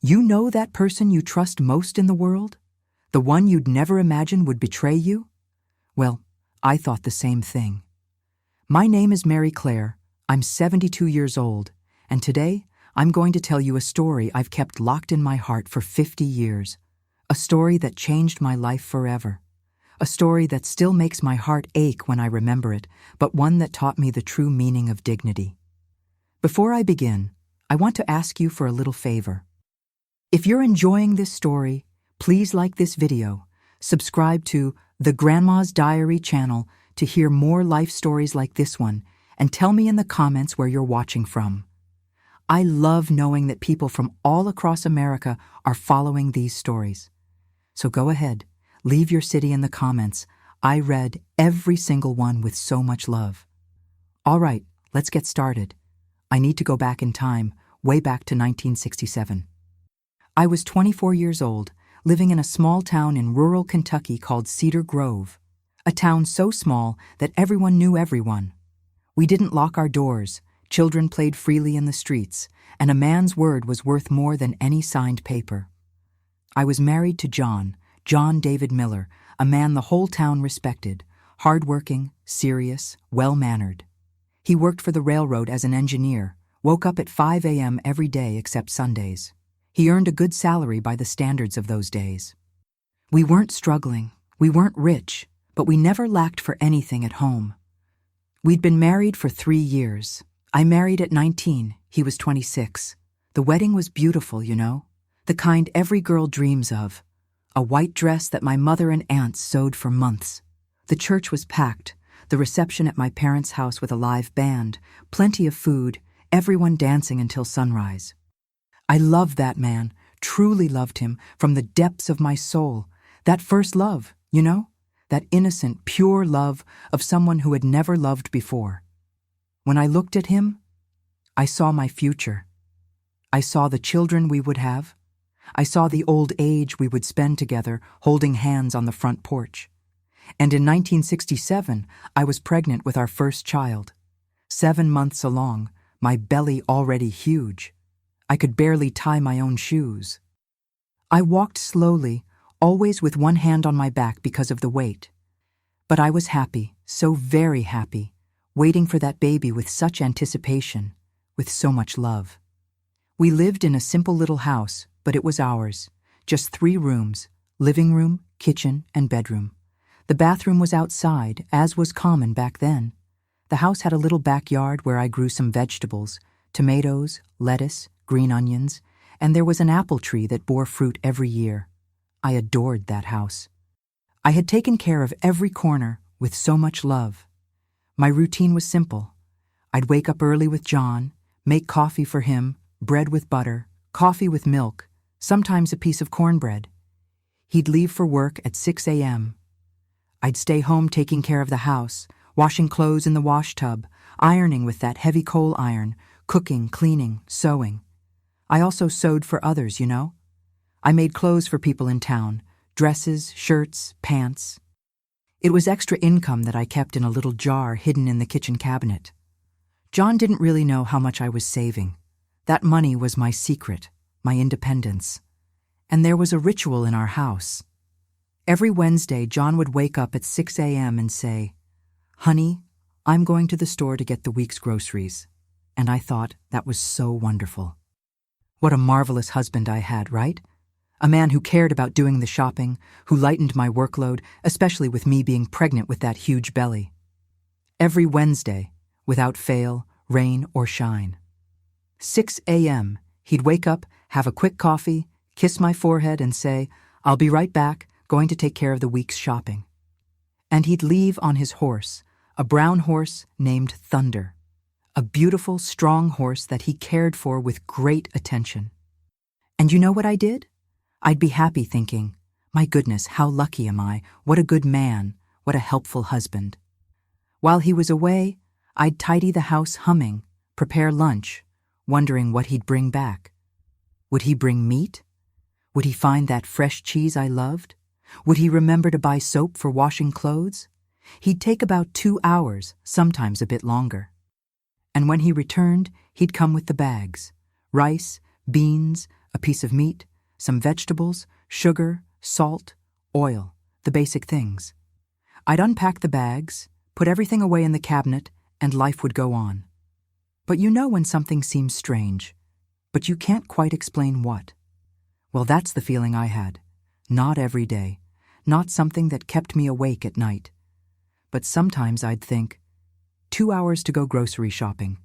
You know that person you trust most in the world? The one you'd never imagine would betray you? Well, I thought the same thing. My name is Mary Claire. I'm 72 years old, and today I'm going to tell you a story I've kept locked in my heart for 50 years. A story that changed my life forever. A story that still makes my heart ache when I remember it, but one that taught me the true meaning of dignity. Before I begin, I want to ask you for a little favor. If you're enjoying this story, please like this video, subscribe to the Grandma's Diary channel to hear more life stories like this one, and tell me in the comments where you're watching from. I love knowing that people from all across America are following these stories. So go ahead, leave your city in the comments. I read every single one with so much love. All right, let's get started. I need to go back in time, way back to 1967. I was 24 years old, living in a small town in rural Kentucky called Cedar Grove, a town so small that everyone knew everyone. We didn't lock our doors, children played freely in the streets, and a man's word was worth more than any signed paper. I was married to John David Miller, a man the whole town respected, hardworking, serious, well-mannered. He worked for the railroad as an engineer, woke up at 5 a.m. every day except Sundays. He earned a good salary by the standards of those days. We weren't struggling, we weren't rich, but we never lacked for anything at home. We'd been married for 3 years. I married at 19, he was 26. The wedding was beautiful, you know, the kind every girl dreams of. A white dress that my mother and aunts sewed for months. The church was packed, the reception at my parents' house with a live band, plenty of food, everyone dancing until sunrise. I loved that man, truly loved him, from the depths of my soul. That first love, you know? That innocent, pure love of someone who had never loved before. When I looked at him, I saw my future. I saw the children we would have. I saw the old age we would spend together, holding hands on the front porch. And in 1967, I was pregnant with our first child. 7 months along, my belly already huge. I could barely tie my own shoes. I walked slowly, always with one hand on my back because of the weight. But I was happy, so very happy, waiting for that baby with such anticipation, with so much love. We lived in a simple little house, but it was ours. Just 3 rooms, living room, kitchen, and bedroom. The bathroom was outside, as was common back then. The house had a little backyard where I grew some vegetables, tomatoes, lettuce, green onions, and there was an apple tree that bore fruit every year. I adored that house. I had taken care of every corner with so much love. My routine was simple. I'd wake up early with John, make coffee for him, bread with butter, coffee with milk, sometimes a piece of cornbread. He'd leave for work at 6 a.m. I'd stay home taking care of the house, washing clothes in the wash tub, ironing with that heavy coal iron, cooking, cleaning, sewing. I also sewed for others, you know. I made clothes for people in town, dresses, shirts, pants. It was extra income that I kept in a little jar hidden in the kitchen cabinet. John didn't really know how much I was saving. That money was my secret, my independence. And there was a ritual in our house. Every Wednesday, John would wake up at 6 a.m. and say, "Honey, I'm going to the store to get the week's groceries." And I thought that was so wonderful. What a marvelous husband I had, right? A man who cared about doing the shopping, who lightened my workload, especially with me being pregnant with that huge belly. Every Wednesday, without fail, rain or shine. 6 a.m., he'd wake up, have a quick coffee, kiss my forehead and say, "I'll be right back, going to take care of the week's shopping." And he'd leave on his horse, a brown horse named Thunder. A beautiful, strong horse that he cared for with great attention. And you know what I did? I'd be happy thinking, my goodness, how lucky am I? What a good man, what a helpful husband. While he was away, I'd tidy the house humming, prepare lunch, wondering what he'd bring back. Would he bring meat? Would he find that fresh cheese I loved? Would he remember to buy soap for washing clothes? He'd take about 2 hours, sometimes a bit longer. And when he returned, he'd come with the bags. Rice, beans, a piece of meat, some vegetables, sugar, salt, oil, the basic things. I'd unpack the bags, put everything away in the cabinet, and life would go on. But you know when something seems strange, but you can't quite explain what. Well, that's the feeling I had. Not every day, not something that kept me awake at night. But sometimes I'd think, 2 hours to go grocery shopping.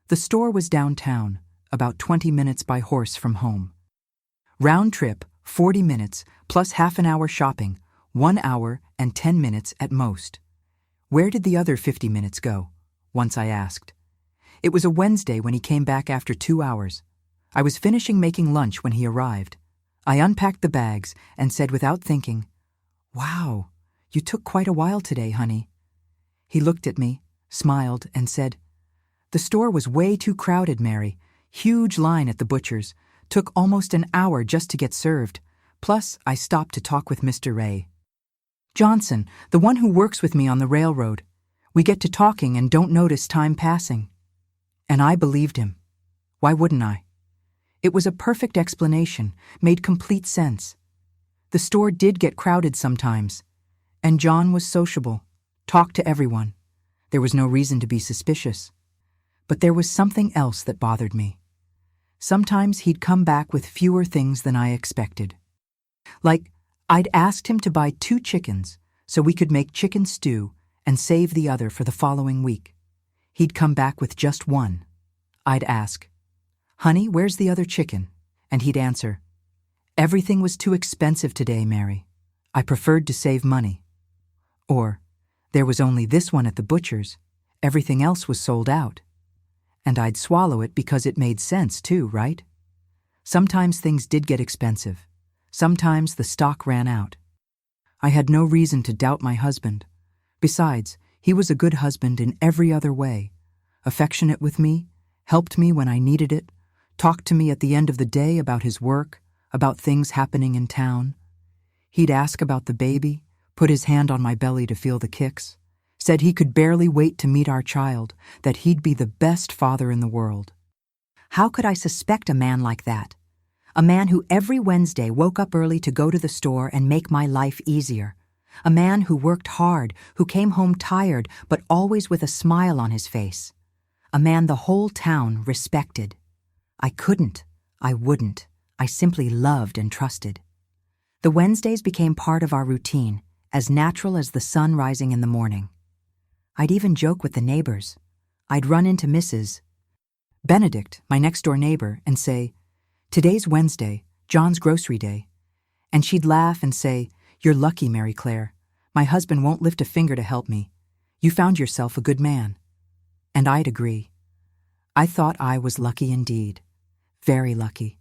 The store was downtown, about 20 minutes by horse from home. Round trip, 40 minutes, plus half an hour shopping, 1 hour and 10 minutes at most. Where did the other 50 minutes go? Once I asked. It was a Wednesday when he came back after 2 hours. I was finishing making lunch when he arrived. I unpacked the bags and said without thinking, "Wow, you took quite a while today, honey." He looked at me, smiled, and said, "The store was way too crowded, Mary. Huge line at the butcher's. Took almost an hour just to get served. Plus, I stopped to talk with Mr. Ray Johnson, the one who works with me on the railroad. We get to talking and don't notice time passing." And I believed him. Why wouldn't I? It was a perfect explanation, made complete sense. The store did get crowded sometimes, and John was sociable, talked to everyone. There was no reason to be suspicious. But there was something else that bothered me. Sometimes he'd come back with fewer things than I expected. Like, I'd asked him to buy 2 chickens so we could make chicken stew and save the other for the following week. He'd come back with just 1. I'd ask, "Honey, where's the other chicken?" And he'd answer, "Everything was too expensive today, Mary. I preferred to save money." Or, "There was only this one at the butcher's. Everything else was sold out." And I'd swallow it because it made sense too, right? Sometimes things did get expensive. Sometimes the stock ran out. I had no reason to doubt my husband. Besides, he was a good husband in every other way. Affectionate with me, helped me when I needed it, talked to me at the end of the day about his work, about things happening in town. He'd ask about the baby, put his hand on my belly to feel the kicks, said he could barely wait to meet our child, that he'd be the best father in the world. How could I suspect a man like that? A man who every Wednesday woke up early to go to the store and make my life easier. A man who worked hard, who came home tired, but always with a smile on his face. A man the whole town respected. I couldn't. I wouldn't. I simply loved and trusted. The Wednesdays became part of our routine, as natural as the sun rising in the morning. I'd even joke with the neighbors. I'd run into Mrs. Benedict, my next-door neighbor, and say, "Today's Wednesday, John's grocery day." And she'd laugh and say, "You're lucky, Mary Claire. My husband won't lift a finger to help me. You found yourself a good man." And I'd agree. I thought I was lucky indeed. Very lucky.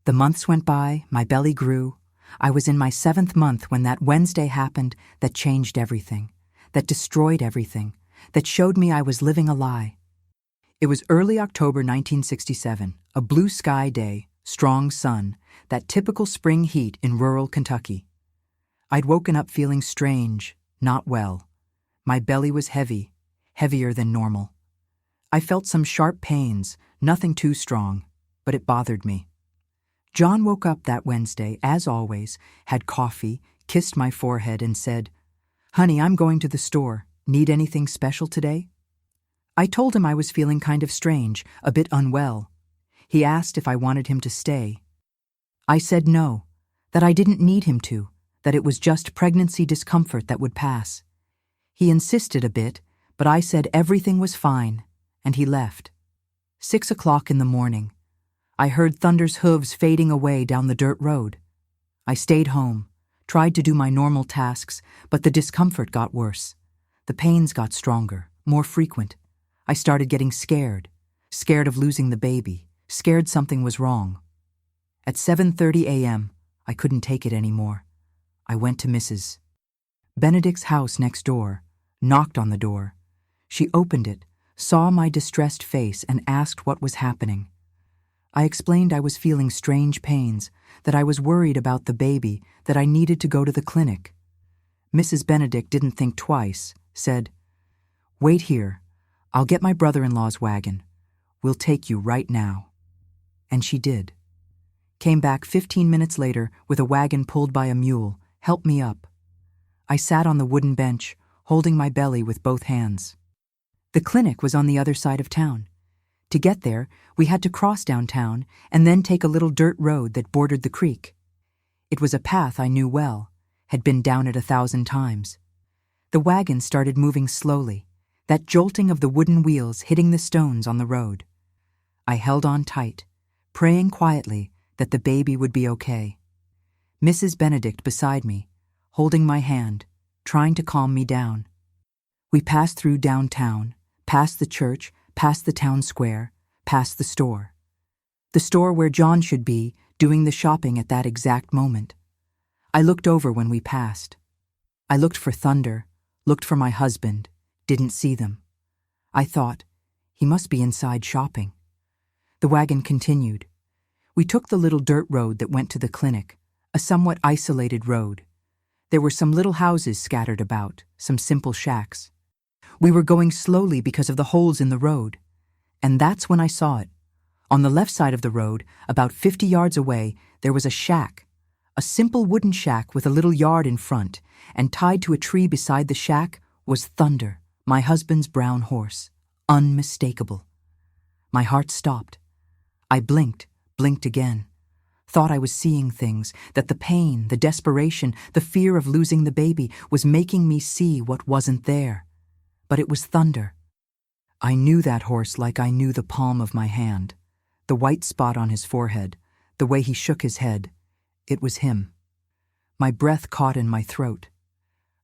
The months went by, my belly grew. I was in my 7th month when that Wednesday happened that changed everything, that destroyed everything, that showed me I was living a lie. It was early October 1967, a blue sky day, strong sun, that typical spring heat in rural Kentucky. I'd woken up feeling strange, not well. My belly was heavy, heavier than normal. I felt some sharp pains, nothing too strong, but it bothered me. John woke up that Wednesday, as always, had coffee, kissed my forehead, and said, "Honey, I'm going to the store. Need anything special today?" I told him I was feeling kind of strange, a bit unwell. He asked if I wanted him to stay. I said no, that I didn't need him to, that it was just pregnancy discomfort that would pass. He insisted a bit, but I said everything was fine, and he left. 6 o'clock in the morning. I heard Thunder's hooves fading away down the dirt road. I stayed home, tried to do my normal tasks, but the discomfort got worse. The pains got stronger, more frequent. I started getting scared of losing the baby, scared something was wrong. At 7:30 a.m., I couldn't take it anymore. I went to Mrs. Benedict's house next door, knocked on the door. She opened it, saw my distressed face, and asked what was happening. I explained I was feeling strange pains, that I was worried about the baby, that I needed to go to the clinic. Mrs. Benedict didn't think twice, said, "Wait here. I'll get my brother-in-law's wagon. We'll take you right now." And she did. Came back 15 minutes later with a wagon pulled by a mule, helped me up. I sat on the wooden bench, holding my belly with both hands. The clinic was on the other side of town. To get there, we had to cross downtown and then take a little dirt road that bordered the creek. It was a path I knew well, had been down it 1,000 times. The wagon started moving slowly, that jolting of the wooden wheels hitting the stones on the road. I held on tight, praying quietly that the baby would be okay. Mrs. Benedict beside me, holding my hand, trying to calm me down. We passed through downtown, past the church, past the town square, past the store. The store where John should be, doing the shopping at that exact moment. I looked over when we passed. I looked for Thunder, looked for my husband, didn't see them. I thought, he must be inside shopping. The wagon continued. We took the little dirt road that went to the clinic, a somewhat isolated road. There were some little houses scattered about, some simple shacks. We were going slowly because of the holes in the road. And that's when I saw it. On the left side of the road, about 50 yards away, there was a shack. A simple wooden shack with a little yard in front, and tied to a tree beside the shack was Thunder, my husband's brown horse. Unmistakable. My heart stopped. I blinked again. Thought I was seeing things, that the pain, the desperation, the fear of losing the baby was making me see what wasn't there. But it was Thunder. I knew that horse like I knew the palm of my hand. The white spot on his forehead, the way he shook his head. It was him. My breath caught in my throat.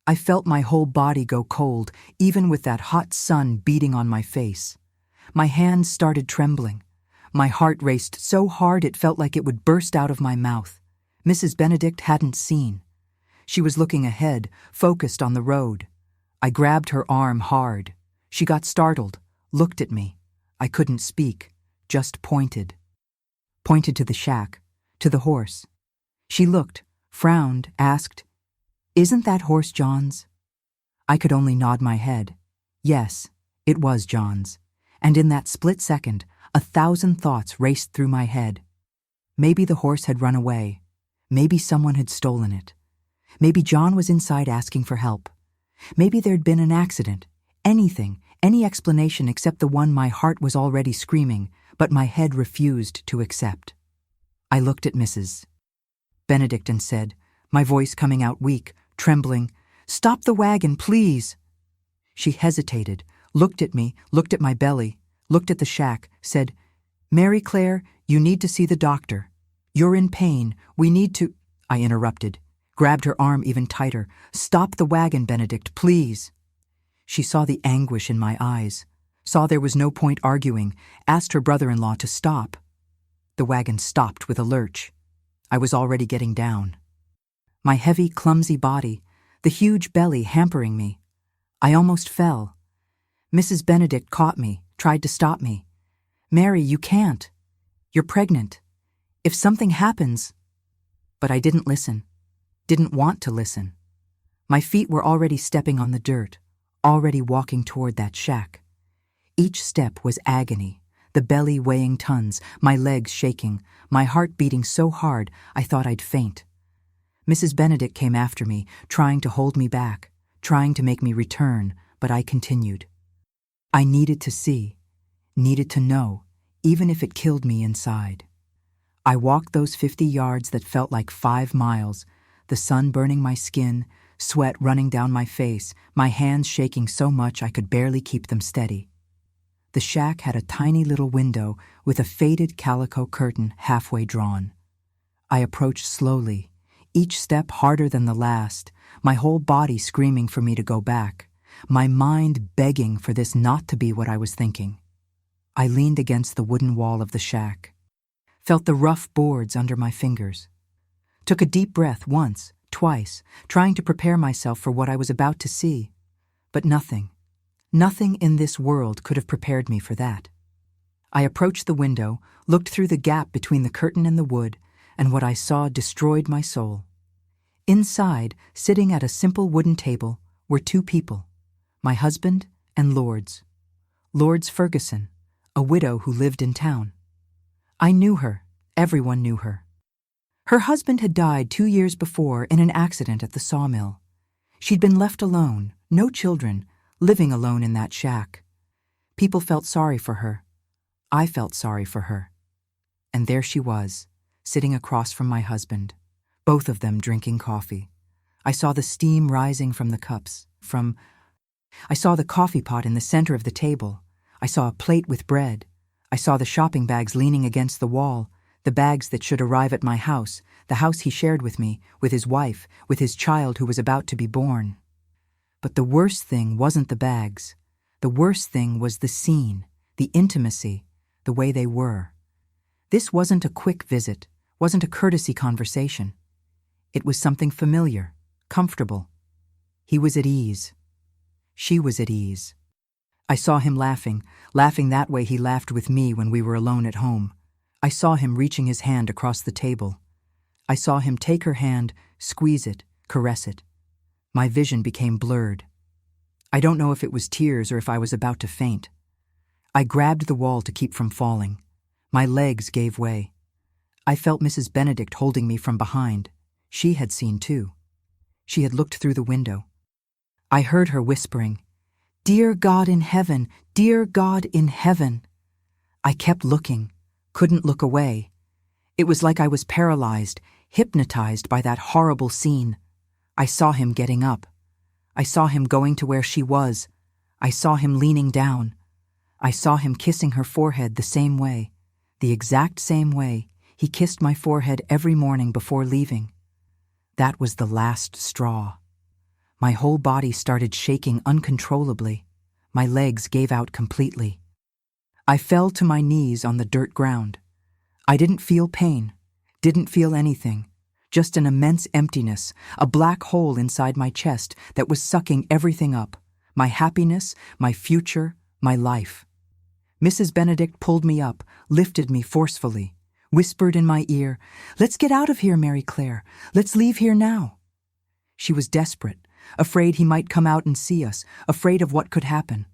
I felt my whole body go cold, even with that hot sun beating on my face. My hands started trembling. My heart raced so hard it felt like it would burst out of my mouth. Mrs. Benedict hadn't seen. She was looking ahead, focused on the road. I grabbed her arm hard. She got startled, looked at me. I couldn't speak, just pointed. Pointed to the shack, to the horse. She looked, frowned, asked, "Isn't that horse John's?" I could only nod my head. Yes, it was John's. And in that split second, 1,000 thoughts raced through my head. Maybe the horse had run away. Maybe someone had stolen it. Maybe John was inside asking for help. Maybe there'd been an accident. Anything, any explanation except the one my heart was already screaming, but my head refused to accept. I looked at Mrs. Benedict and said, my voice coming out weak, trembling, "Stop the wagon, please." She hesitated, looked at me, looked at my belly, looked at the shack, said, "Mary Claire, you need to see the doctor. You're in pain. We need to—" I interrupted, grabbed her arm even tighter. "Stop the wagon, Benedict, please." She saw the anguish in my eyes, saw there was no point arguing, asked her brother-in-law to stop. The wagon stopped with a lurch. I was already getting down. My heavy, clumsy body, the huge belly hampering me. I almost fell. Mrs. Benedict caught me, tried to stop me. "Mary, you can't. You're pregnant. If something happens—" But I didn't listen, didn't want to listen. My feet were already stepping on the dirt, already walking toward that shack. Each step was agony, the belly weighing tons, my legs shaking, my heart beating so hard I thought I'd faint. Mrs. Benedict came after me, trying to hold me back, trying to make me return, but I continued. I needed to see, needed to know, even if it killed me inside. I walked those 50 yards that felt like 5 miles, the sun burning my skin, sweat running down my face, my hands shaking so much I could barely keep them steady. The shack had a tiny little window with a faded calico curtain halfway drawn. I approached slowly, each step harder than the last, my whole body screaming for me to go back, my mind begging for this not to be what I was thinking. I leaned against the wooden wall of the shack, felt the rough boards under my fingers, took a deep breath once, twice, trying to prepare myself for what I was about to see, but nothing in this world could have prepared me for that. I approached the window, looked through the gap between the curtain and the wood, and what I saw destroyed my soul. Inside, sitting at a simple wooden table, were 2 people, my husband and Lourdes. Lourdes Ferguson, a widow who lived in town. I knew her, everyone knew her. Her husband had died 2 years before in an accident at the sawmill. She'd been left alone, no children, living alone in that shack. People felt sorry for her. I felt sorry for her. And there she was, sitting across from my husband, both of them drinking coffee. I saw the steam rising from the cups, I saw the coffee pot in the center of the table. I saw a plate with bread. I saw the shopping bags leaning against the wall, the bags that should arrive at my house, the house he shared with me, with his wife, with his child who was about to be born. But the worst thing wasn't the bags. The worst thing was the scene, the intimacy, the way they were. This wasn't a quick visit, wasn't a courtesy conversation. It was something familiar, comfortable. He was at ease. She was at ease. I saw him laughing that way he laughed with me when we were alone at home. I saw him reaching his hand across the table. I saw him take her hand, squeeze it, caress it. My vision became blurred. I don't know if it was tears or if I was about to faint. I grabbed the wall to keep from falling. My legs gave way. I felt Mrs. Benedict holding me from behind. She had seen too. She had looked through the window. I heard her whispering, "Dear God in heaven, dear God in heaven." I kept looking, couldn't look away. It was like I was paralyzed, hypnotized by that horrible scene. I saw him getting up. I saw him going to where she was. I saw him leaning down. I saw him kissing her forehead the same way, the exact same way he kissed my forehead every morning before leaving. That was the last straw. My whole body started shaking uncontrollably. My legs gave out completely. I fell to my knees on the dirt ground. I didn't feel pain, didn't feel anything, just an immense emptiness, a black hole inside my chest that was sucking everything up, my happiness, my future, my life. Mrs. Benedict pulled me up, lifted me forcefully, whispered in my ear, "Let's get out of here, Mary Claire. Let's leave here now." She was desperate, afraid he might come out and see us, afraid of what could happen.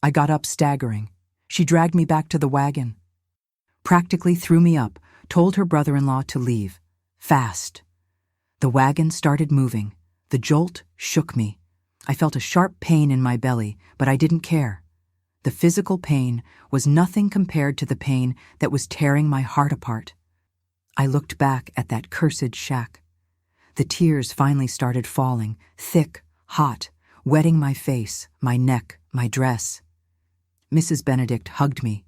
I got up staggering. She dragged me back to the wagon. Practically threw me up, told her brother-in-law to leave. Fast. The wagon started moving. The jolt shook me. I felt a sharp pain in my belly, but I didn't care. The physical pain was nothing compared to the pain that was tearing my heart apart. I looked back at that cursed shack. The tears finally started falling, thick, hot, wetting my face, my neck, my dress. Mrs. Benedict hugged me.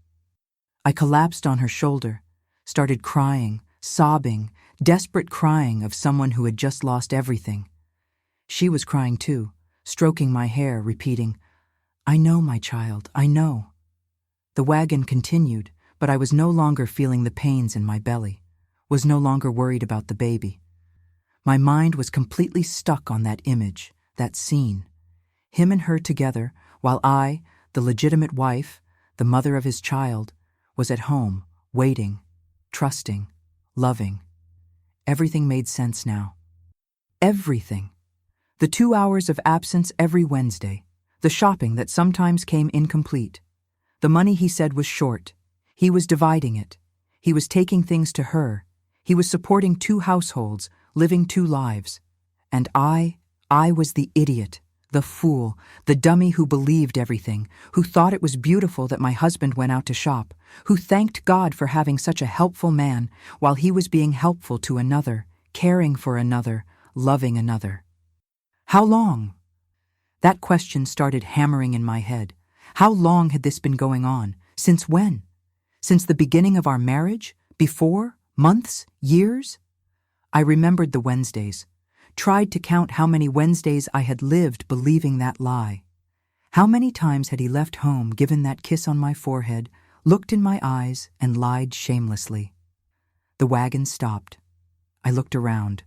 I collapsed on her shoulder, started crying, sobbing, desperate crying of someone who had just lost everything. She was crying too, stroking my hair, repeating, "I know, my child, I know." The wagon continued, but I was no longer feeling the pains in my belly, was no longer worried about the baby. My mind was completely stuck on that image, that scene. Him and her together, while I, the legitimate wife, the mother of his child, was at home, waiting, trusting, loving. Everything made sense now. Everything. The 2 hours of absence every Wednesday, the shopping that sometimes came incomplete. The money he said was short. He was dividing it. He was taking things to her. He was supporting 2 households, living 2 lives. And I was the idiot, the fool, the dummy who believed everything, who thought it was beautiful that my husband went out to shop, who thanked God for having such a helpful man while he was being helpful to another, caring for another, loving another. How long? That question started hammering in my head. How long had this been going on? Since when? Since the beginning of our marriage? Before? Months? Years? I remembered the Wednesdays, tried to count how many Wednesdays I had lived believing that lie. How many times had he left home, given that kiss on my forehead, looked in my eyes, and lied shamelessly? The wagon stopped. I looked around.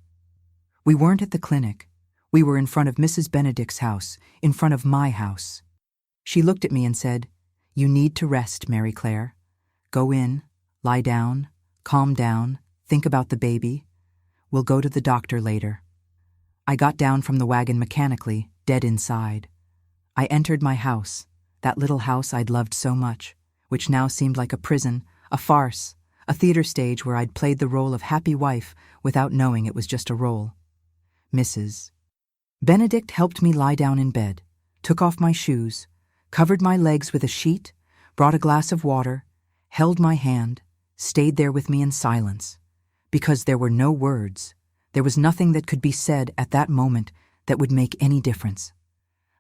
We weren't at the clinic. We were in front of Mrs. Benedict's house, in front of my house. She looked at me and said, "You need to rest, Mary Claire. Go in, lie down, calm down, think about the baby. We'll go to the doctor later." I got down from the wagon mechanically, dead inside. I entered my house, that little house I'd loved so much, which now seemed like a prison, a farce, A theater stage where I'd played the role of happy wife without knowing it was just a role. Mrs. Benedict helped me lie down in bed, took off my shoes, covered my legs with a sheet, brought a glass of water, held my hand, stayed there with me in silence. Because there were no words, there was nothing that could be said at that moment that would make any difference.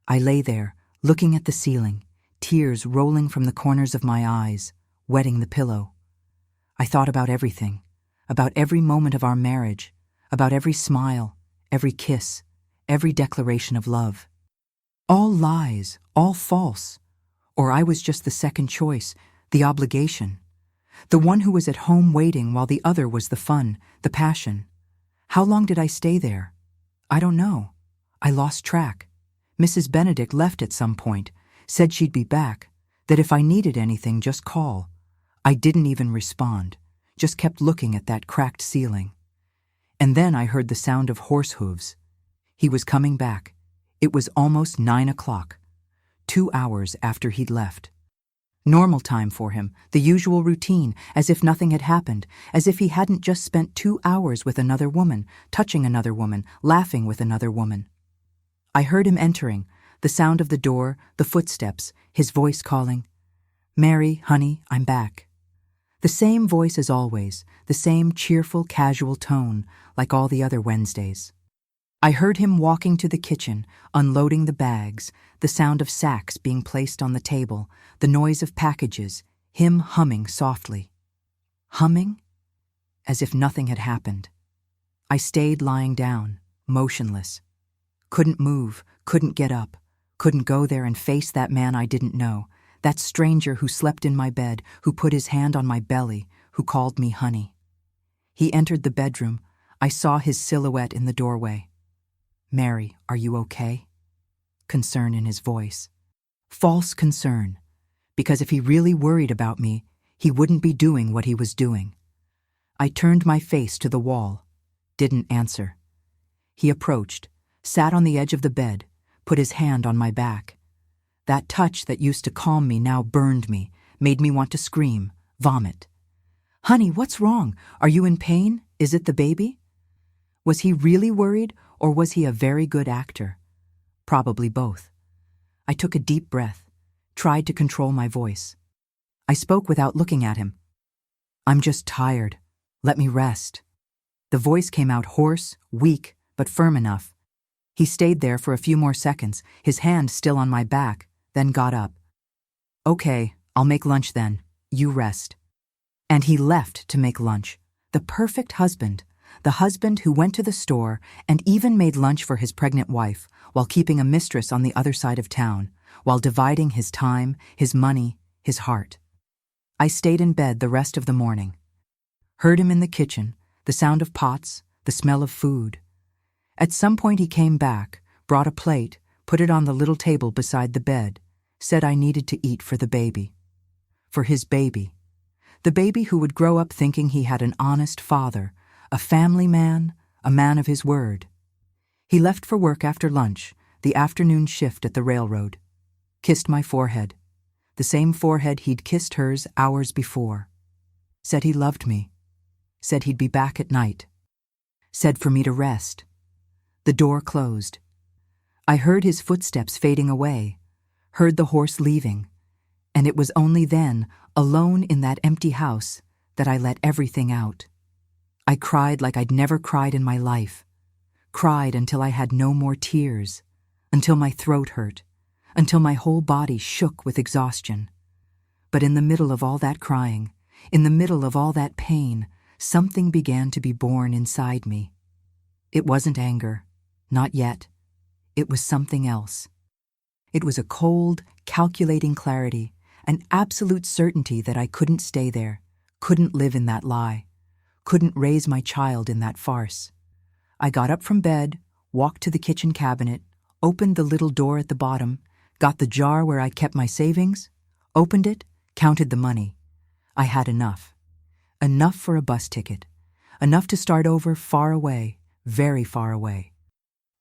I lay there, looking at the ceiling, tears rolling from the corners of my eyes, wetting the pillow. I thought about everything, about every moment of our marriage, about every smile, every kiss, every declaration of love. All lies, all false. Or I was just the second choice, the obligation. The one who was at home waiting while the other was the fun, the passion. How long did I stay there? I don't know. I lost track. Mrs. Benedict left at some point, said she'd be back, that if I needed anything, just call. I didn't even respond, just kept looking at that cracked ceiling. And then I heard the sound of horse hooves. He was coming back. It was almost 9 o'clock, 2 hours after he'd left. Normal time for him, the usual routine, as if nothing had happened, as if he hadn't just spent 2 hours with another woman, touching another woman, laughing with another woman. I heard him entering, the sound of the door, the footsteps, his voice calling, "Mary, honey, I'm back." The same voice as always, the same cheerful, casual tone, like all the other Wednesdays. I heard him walking to the kitchen, unloading the bags, the sound of sacks being placed on the table, the noise of packages, him humming softly. Humming? As if nothing had happened. I stayed lying down, motionless. Couldn't move, couldn't get up, couldn't go there and face that man I didn't know, that stranger who slept in my bed, who put his hand on my belly, who called me honey. He entered the bedroom. I saw his silhouette in the doorway. "Mary, are you okay?" Concern in his voice. False concern, because if he really worried about me, he wouldn't be doing what he was doing. I turned my face to the wall, didn't answer. He approached, sat on the edge of the bed, put his hand on my back. That touch that used to calm me now burned me, made me want to scream, vomit. "Honey, what's wrong? Are you in pain? Is it the baby?" Was he really worried, or was he a very good actor? Probably both. I took a deep breath, tried to control my voice. I spoke without looking at him. "I'm just tired. Let me rest." The voice came out hoarse, weak, but firm enough. He stayed there for a few more seconds, his hand still on my back, then got up. "Okay, I'll make lunch then. You rest." And he left to make lunch. The perfect husband. The husband who went to the store and even made lunch for his pregnant wife while keeping a mistress on the other side of town, while dividing his time, his money, his heart. I stayed in bed the rest of the morning. Heard him in the kitchen, the sound of pots, the smell of food. At some point he came back, brought a plate, put it on the little table beside the bed, said I needed to eat for the baby. For his baby. The baby who would grow up thinking he had an honest father, a family man, a man of his word. He left for work after lunch, the afternoon shift at the railroad. Kissed my forehead, the same forehead he'd kissed hers hours before. Said he loved me. Said he'd be back at night. Said for me to rest. The door closed. I heard his footsteps fading away, heard the horse leaving, and it was only then, alone in that empty house, that I let everything out. I cried like I'd never cried in my life. Cried until I had no more tears, until my throat hurt, until my whole body shook with exhaustion. But in the middle of all that crying, in the middle of all that pain, something began to be born inside me. It wasn't anger, not yet. It was something else. It was a cold, calculating clarity, an absolute certainty that I couldn't stay there, couldn't live in that lie, couldn't raise my child in that farce. I got up from bed, walked to the kitchen cabinet, opened the little door at the bottom, got the jar where I kept my savings, opened it, counted the money. I had enough. Enough for a bus ticket. Enough to start over far away, very far away.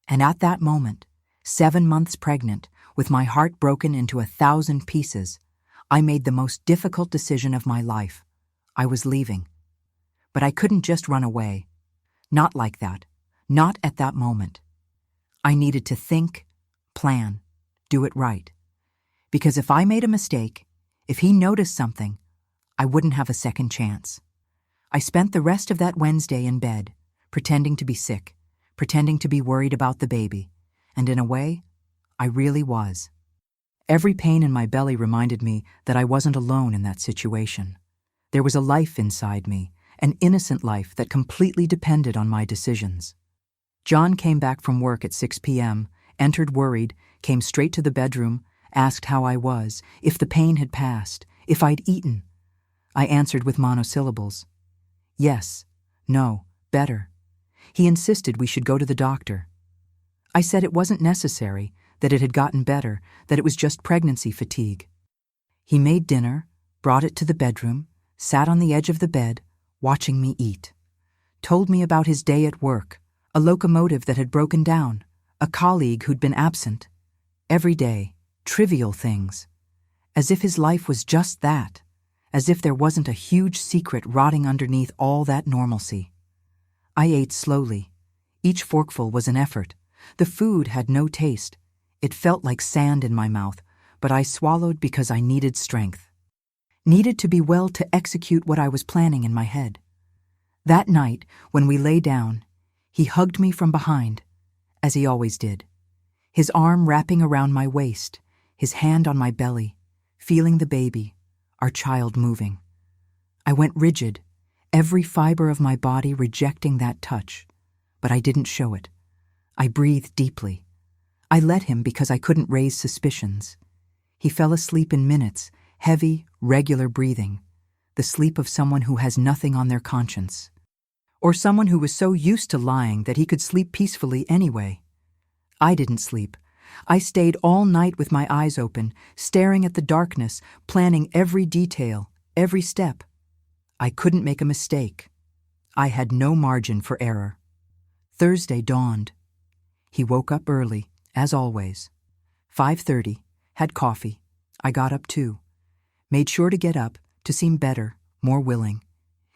And at that moment, 7 months pregnant, with my heart broken into 1,000 pieces, I made the most difficult decision of my life. I was leaving. But I couldn't just run away. Not like that. Not at that moment. I needed to think, plan, do it right. Because if I made a mistake, if he noticed something, I wouldn't have a second chance. I spent the rest of that Wednesday in bed, pretending to be sick, pretending to be worried about the baby, and in a way, I really was. Every pain in my belly reminded me that I wasn't alone in that situation. There was a life inside me, an innocent life that completely depended on my decisions. John came back from work at 6 p.m., entered worried, came straight to the bedroom, asked how I was, if the pain had passed, if I'd eaten. I answered with monosyllables. Yes, no, better. He insisted we should go to the doctor. I said it wasn't necessary, that it had gotten better, that it was just pregnancy fatigue. He made dinner, brought it to the bedroom, sat on the edge of the bed, watching me eat. Told me about his day at work, a locomotive that had broken down, a colleague who'd been absent. Every day, trivial things. As if his life was just that. As if there wasn't a huge secret rotting underneath all that normalcy. I ate slowly. Each forkful was an effort. The food had no taste. It felt like sand in my mouth, but I swallowed because I needed strength. Needed to be well to execute what I was planning in my head. That night, when we lay down, he hugged me from behind, as he always did. His arm wrapping around my waist, his hand on my belly, feeling the baby, our child moving. I went rigid, every fiber of my body rejecting that touch, but I didn't show it. I breathed deeply. I let him because I couldn't raise suspicions. He fell asleep in minutes, heavy, regular breathing, the sleep of someone who has nothing on their conscience, or someone who was so used to lying that he could sleep peacefully anyway. I didn't sleep. I stayed all night with my eyes open, staring at the darkness, planning every detail, every step. I couldn't make a mistake. I had no margin for error. Thursday dawned. He woke up early, as always. 5:30, had coffee. I got up too. Made sure to get up, to seem better, more willing.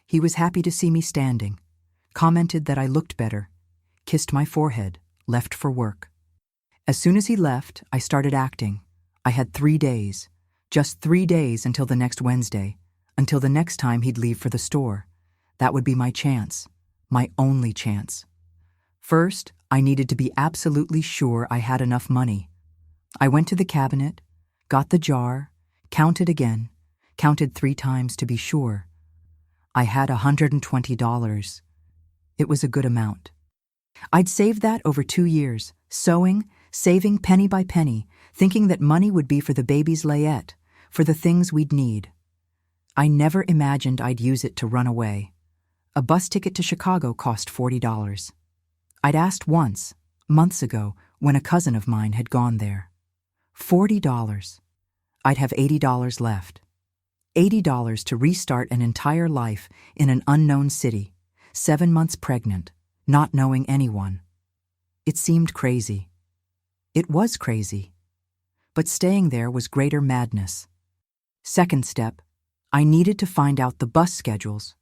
He was happy to see me standing. Commented that I looked better. Kissed my forehead, left for work. As soon as he left, I started acting. I had 3 days. Just 3 days until the next Wednesday, until the next time he'd leave for the store. That would be my chance. My only chance. First, I needed to be absolutely sure I had enough money. I went to the cabinet, got the jar, counted again, counted 3 times to be sure. I had $120. It was a good amount. I'd saved that over 2 years, sewing, saving penny by penny, thinking that money would be for the baby's layette, for the things we'd need. I never imagined I'd use it to run away. A bus ticket to Chicago cost $40. I'd asked once, months ago, when a cousin of mine had gone there. $40. I'd have $80 left. $80 to restart an entire life in an unknown city, 7 months pregnant, not knowing anyone. It seemed crazy. It was crazy. But staying there was greater madness. Second step, I needed to find out the bus schedules.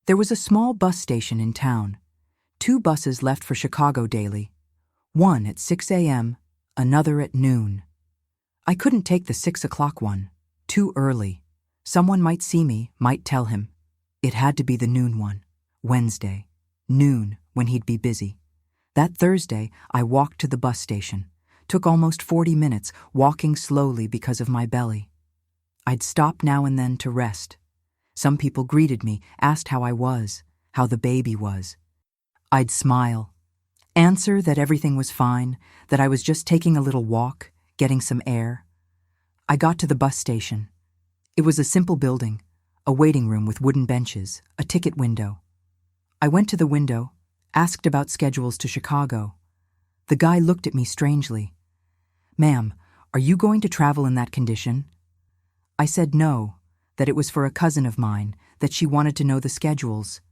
There was a small bus station in town. 2 buses left for Chicago daily. One at 6 a.m., another at noon. I couldn't take the 6 o'clock one. Too early. Someone might see me, might tell him. It had to be the noon one. Wednesday. Noon, when he'd be busy. That Thursday, I walked to the bus station. Took almost 40 minutes, walking slowly because of my belly. I'd stop now and then to rest. Some people greeted me, asked how I was, how the baby was. I'd smile. Answer that everything was fine, that I was just taking a little walk, getting some air. I got to the bus station. It was a simple building, a waiting room with wooden benches, a ticket window. I went to the window, asked about schedules to Chicago. The guy looked at me strangely. "Ma'am, are you going to travel in that condition?" I said no, that it was for a cousin of mine, that she wanted to know the schedules.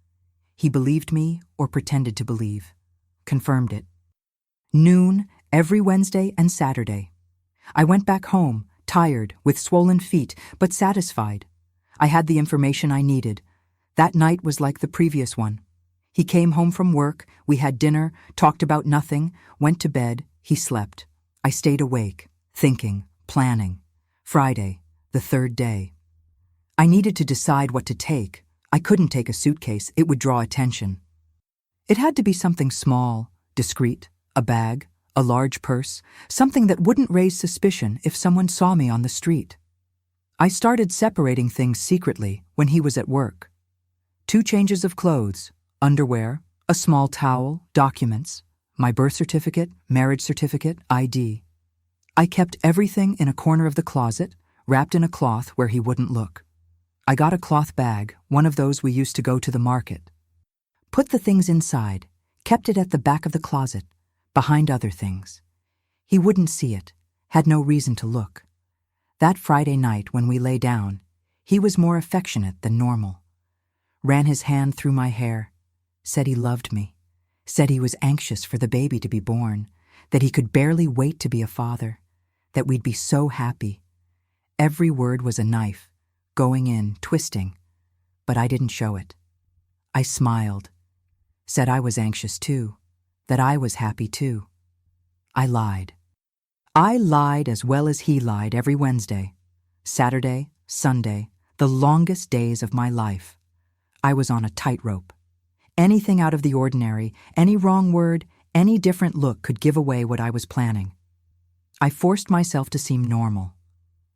He believed me or pretended to believe. Confirmed it. Noon, every Wednesday and Saturday. I went back home, tired, with swollen feet, but satisfied. I had the information I needed. That night was like the previous one. He came home from work, we had dinner, talked about nothing, went to bed, he slept. I stayed awake, thinking, planning. Friday, the third day. I needed to decide what to take. I couldn't take a suitcase, it would draw attention. It had to be something small, discreet, a bag, a large purse, something that wouldn't raise suspicion if someone saw me on the street. I started separating things secretly when he was at work. 2 changes of clothes, underwear, a small towel, documents, my birth certificate, marriage certificate, ID. I kept everything in a corner of the closet, wrapped in a cloth where he wouldn't look. I got a cloth bag, one of those we used to go to the market. Put the things inside, kept it at the back of the closet, behind other things. He wouldn't see it, had no reason to look. That Friday night when we lay down, he was more affectionate than normal. Ran his hand through my hair, said he loved me, said he was anxious for the baby to be born, that he could barely wait to be a father, that we'd be so happy. Every word was a knife, going in, twisting, but I didn't show it. I smiled, said I was anxious too, that I was happy too. I lied. I lied as well as he lied every Wednesday, Saturday, Sunday, the longest days of my life. I was on a tightrope. Anything out of the ordinary, any wrong word, any different look could give away what I was planning. I forced myself to seem normal.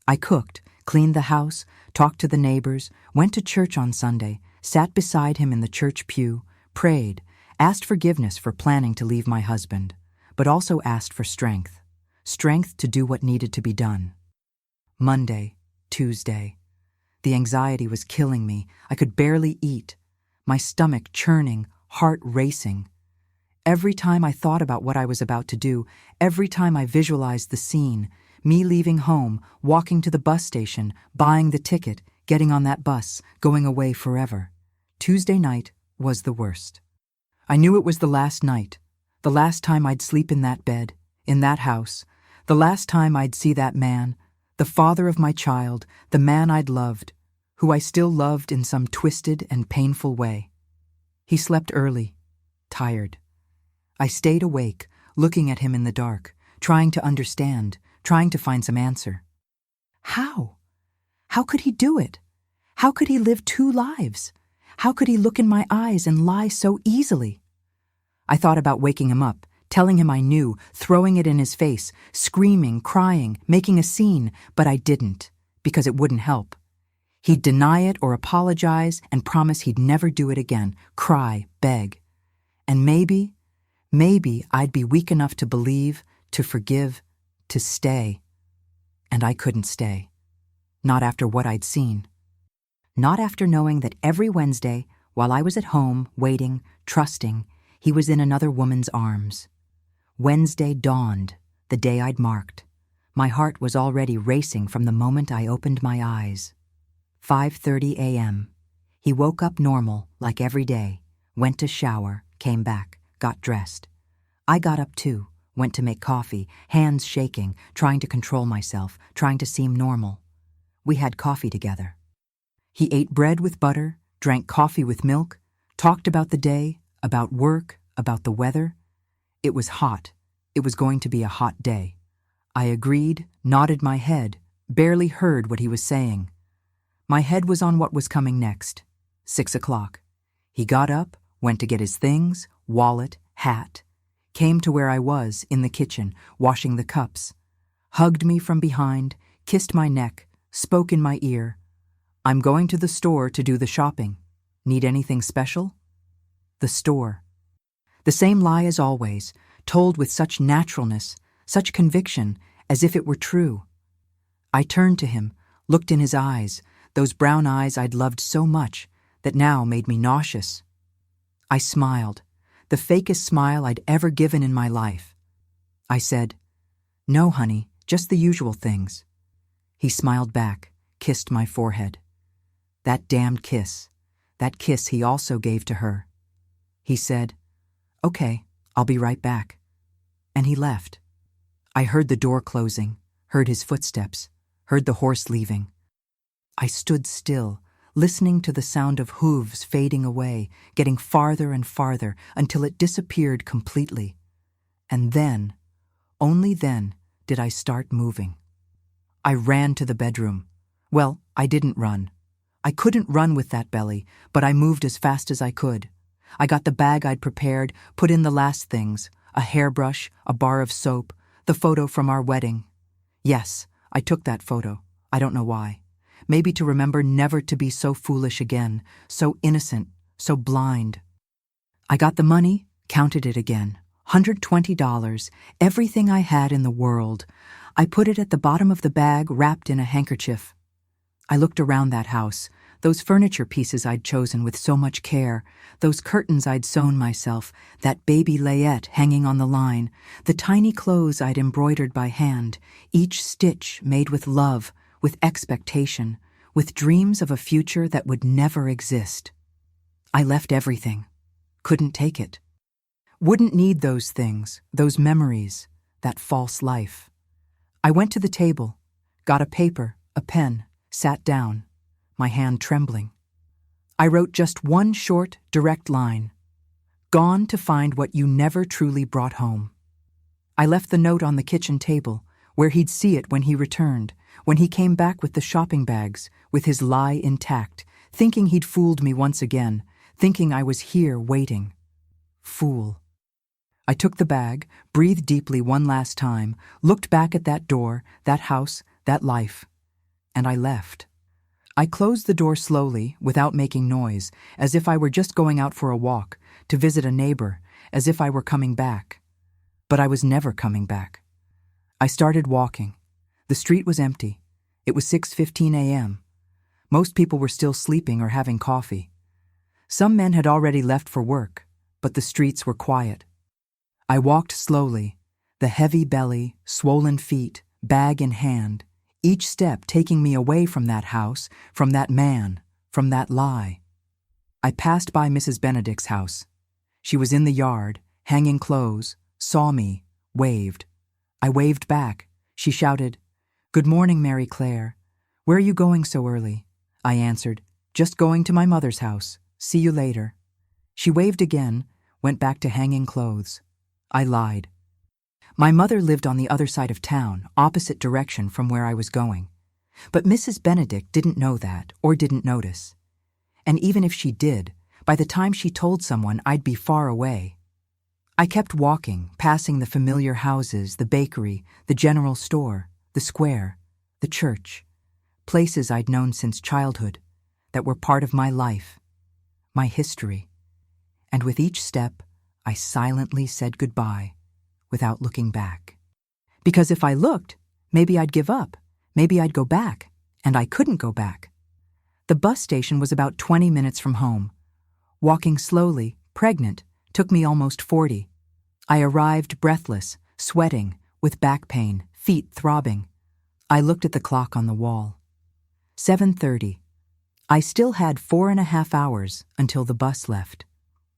I cooked, cleaned the house, talked to the neighbors, went to church on Sunday, sat beside him in the church pew, prayed, asked forgiveness for planning to leave my husband, but also asked for strength. Strength to do what needed to be done. Monday, Tuesday. The anxiety was killing me. I could barely eat. My stomach churning, heart racing. Every time I thought about what I was about to do, every time I visualized the scene, me leaving home, walking to the bus station, buying the ticket, getting on that bus, going away forever. Tuesday night was the worst. I knew it was the last night, the last time I'd sleep in that bed, in that house, the last time I'd see that man, the father of my child, the man I'd loved, who I still loved in some twisted and painful way. He slept early, tired. I stayed awake, looking at him in the dark, trying to understand, trying to find some answer. How? How could he do it? How could he live 2 lives? How could he look in my eyes and lie so easily? I thought about waking him up, telling him I knew, throwing it in his face, screaming, crying, making a scene, but I didn't, because it wouldn't help. He'd deny it or apologize and promise he'd never do it again, cry, beg. And maybe I'd be weak enough to believe, to forgive, to stay. And I couldn't stay. Not after what I'd seen. Not after knowing that every Wednesday, while I was at home, waiting, trusting, he was in another woman's arms. Wednesday dawned, the day I'd marked. My heart was already racing from the moment I opened my eyes. 5:30 a.m. He woke up normal, like every day, went to shower, came back, got dressed. I got up too, went to make coffee, hands shaking, trying to control myself, trying to seem normal. We had coffee together. He ate bread with butter, drank coffee with milk, talked about the day, about work, about the weather. It was hot. It was going to be a hot day. I agreed, nodded my head, barely heard what he was saying. My head was on what was coming next. 6 o'clock. He got up, went to get his things, wallet, hat, came to where I was, in the kitchen, washing the cups, hugged me from behind, kissed my neck, spoke in my ear. I'm going to the store to do the shopping. Need anything special? The store. The same lie as always, told with such naturalness, such conviction, as if it were true. I turned to him, looked in his eyes, those brown eyes I'd loved so much that now made me nauseous. I smiled, the fakest smile I'd ever given in my life. I said, "No, honey, just the usual things." He smiled back, kissed my forehead. That damned kiss, that kiss he also gave to her. He said, "Okay, I'll be right back." And he left. I heard the door closing, heard his footsteps, heard the horse leaving. I stood still, listening to the sound of hooves fading away, getting farther and farther until it disappeared completely. And then, only then, did I start moving. I ran to the bedroom. Well, I didn't run. I couldn't run with that belly, but I moved as fast as I could. I got the bag I'd prepared, put in the last things, a hairbrush, a bar of soap, the photo from our wedding. Yes, I took that photo. I don't know why. Maybe to remember never to be so foolish again, so innocent, so blind. I got the money, counted it again. $120, everything I had in the world. I put it at the bottom of the bag, wrapped in a handkerchief. I looked around that house, those furniture pieces I'd chosen with so much care, those curtains I'd sewn myself, that baby layette hanging on the line, the tiny clothes I'd embroidered by hand, each stitch made with love, with expectation, with dreams of a future that would never exist. I left everything. Couldn't take it. Wouldn't need those things, those memories, that false life. I went to the table, got a paper, a pen, sat down, my hand trembling. I wrote just one short, direct line. Gone to find what you never truly brought home. I left the note on the kitchen table, where he'd see it when he returned, when he came back with the shopping bags, with his lie intact, thinking he'd fooled me once again, thinking I was here waiting. Fool. I took the bag, breathed deeply one last time, looked back at that door, that house, that life, and I left. I closed the door slowly, without making noise, as if I were just going out for a walk, to visit a neighbor, as if I were coming back. But I was never coming back. I started walking. The street was empty. It was 6:15 a.m. Most people were still sleeping or having coffee. Some men had already left for work, but the streets were quiet. I walked slowly, the heavy belly, swollen feet, bag in hand, each step taking me away from that house, from that man, from that lie. I passed by Mrs. Benedict's house. She was in the yard, hanging clothes, saw me, waved. I waved back. She shouted, "Good morning, Mary Claire. Where are you going so early?" I answered, "Just going to my mother's house. See you later." She waved again, went back to hanging clothes. I lied. My mother lived on the other side of town, opposite direction from where I was going. But Mrs. Benedict didn't know that, or didn't notice. And even if she did, by the time she told someone, I'd be far away. I kept walking, passing the familiar houses, the bakery, the general store, the square, the church, places I'd known since childhood, that were part of my life, my history. And with each step, I silently said goodbye, without looking back. Because if I looked, maybe I'd give up, maybe I'd go back, and I couldn't go back. The bus station was about 20 minutes from home. Walking slowly, pregnant, took me almost 40. I arrived breathless, sweating, with back pain, feet throbbing. I looked at the clock on the wall. 7:30. I still had 4.5 hours until the bus left.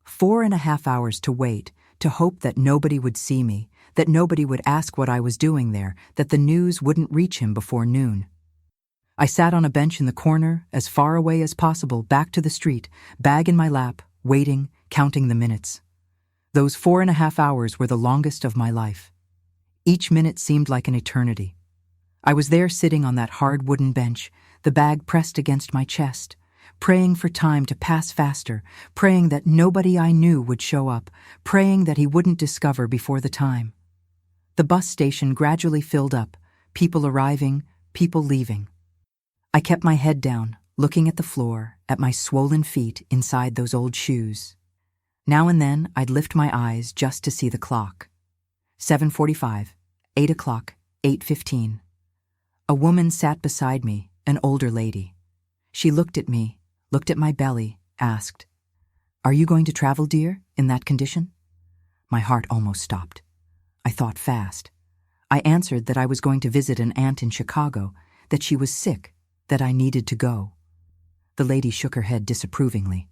4.5 hours to wait, to hope that nobody would see me, that nobody would ask what I was doing there, that the news wouldn't reach him before noon. I sat on a bench in the corner, as far away as possible, back to the street, bag in my lap, waiting, counting the minutes. Those 4.5 hours were the longest of my life. Each minute seemed like an eternity. I was there sitting on that hard wooden bench, the bag pressed against my chest, praying for time to pass faster, praying that nobody I knew would show up, praying that he wouldn't discover before the time. The bus station gradually filled up, people arriving, people leaving. I kept my head down, looking at the floor, at my swollen feet inside those old shoes. Now and then, I'd lift my eyes just to see the clock. 7:45, 8 o'clock, 8:15. A woman sat beside me, an older lady. She looked at me, looked at my belly, asked, "Are you going to travel, dear, in that condition?" My heart almost stopped. I thought fast. I answered that I was going to visit an aunt in Chicago, that she was sick, that I needed to go. The lady shook her head disapprovingly.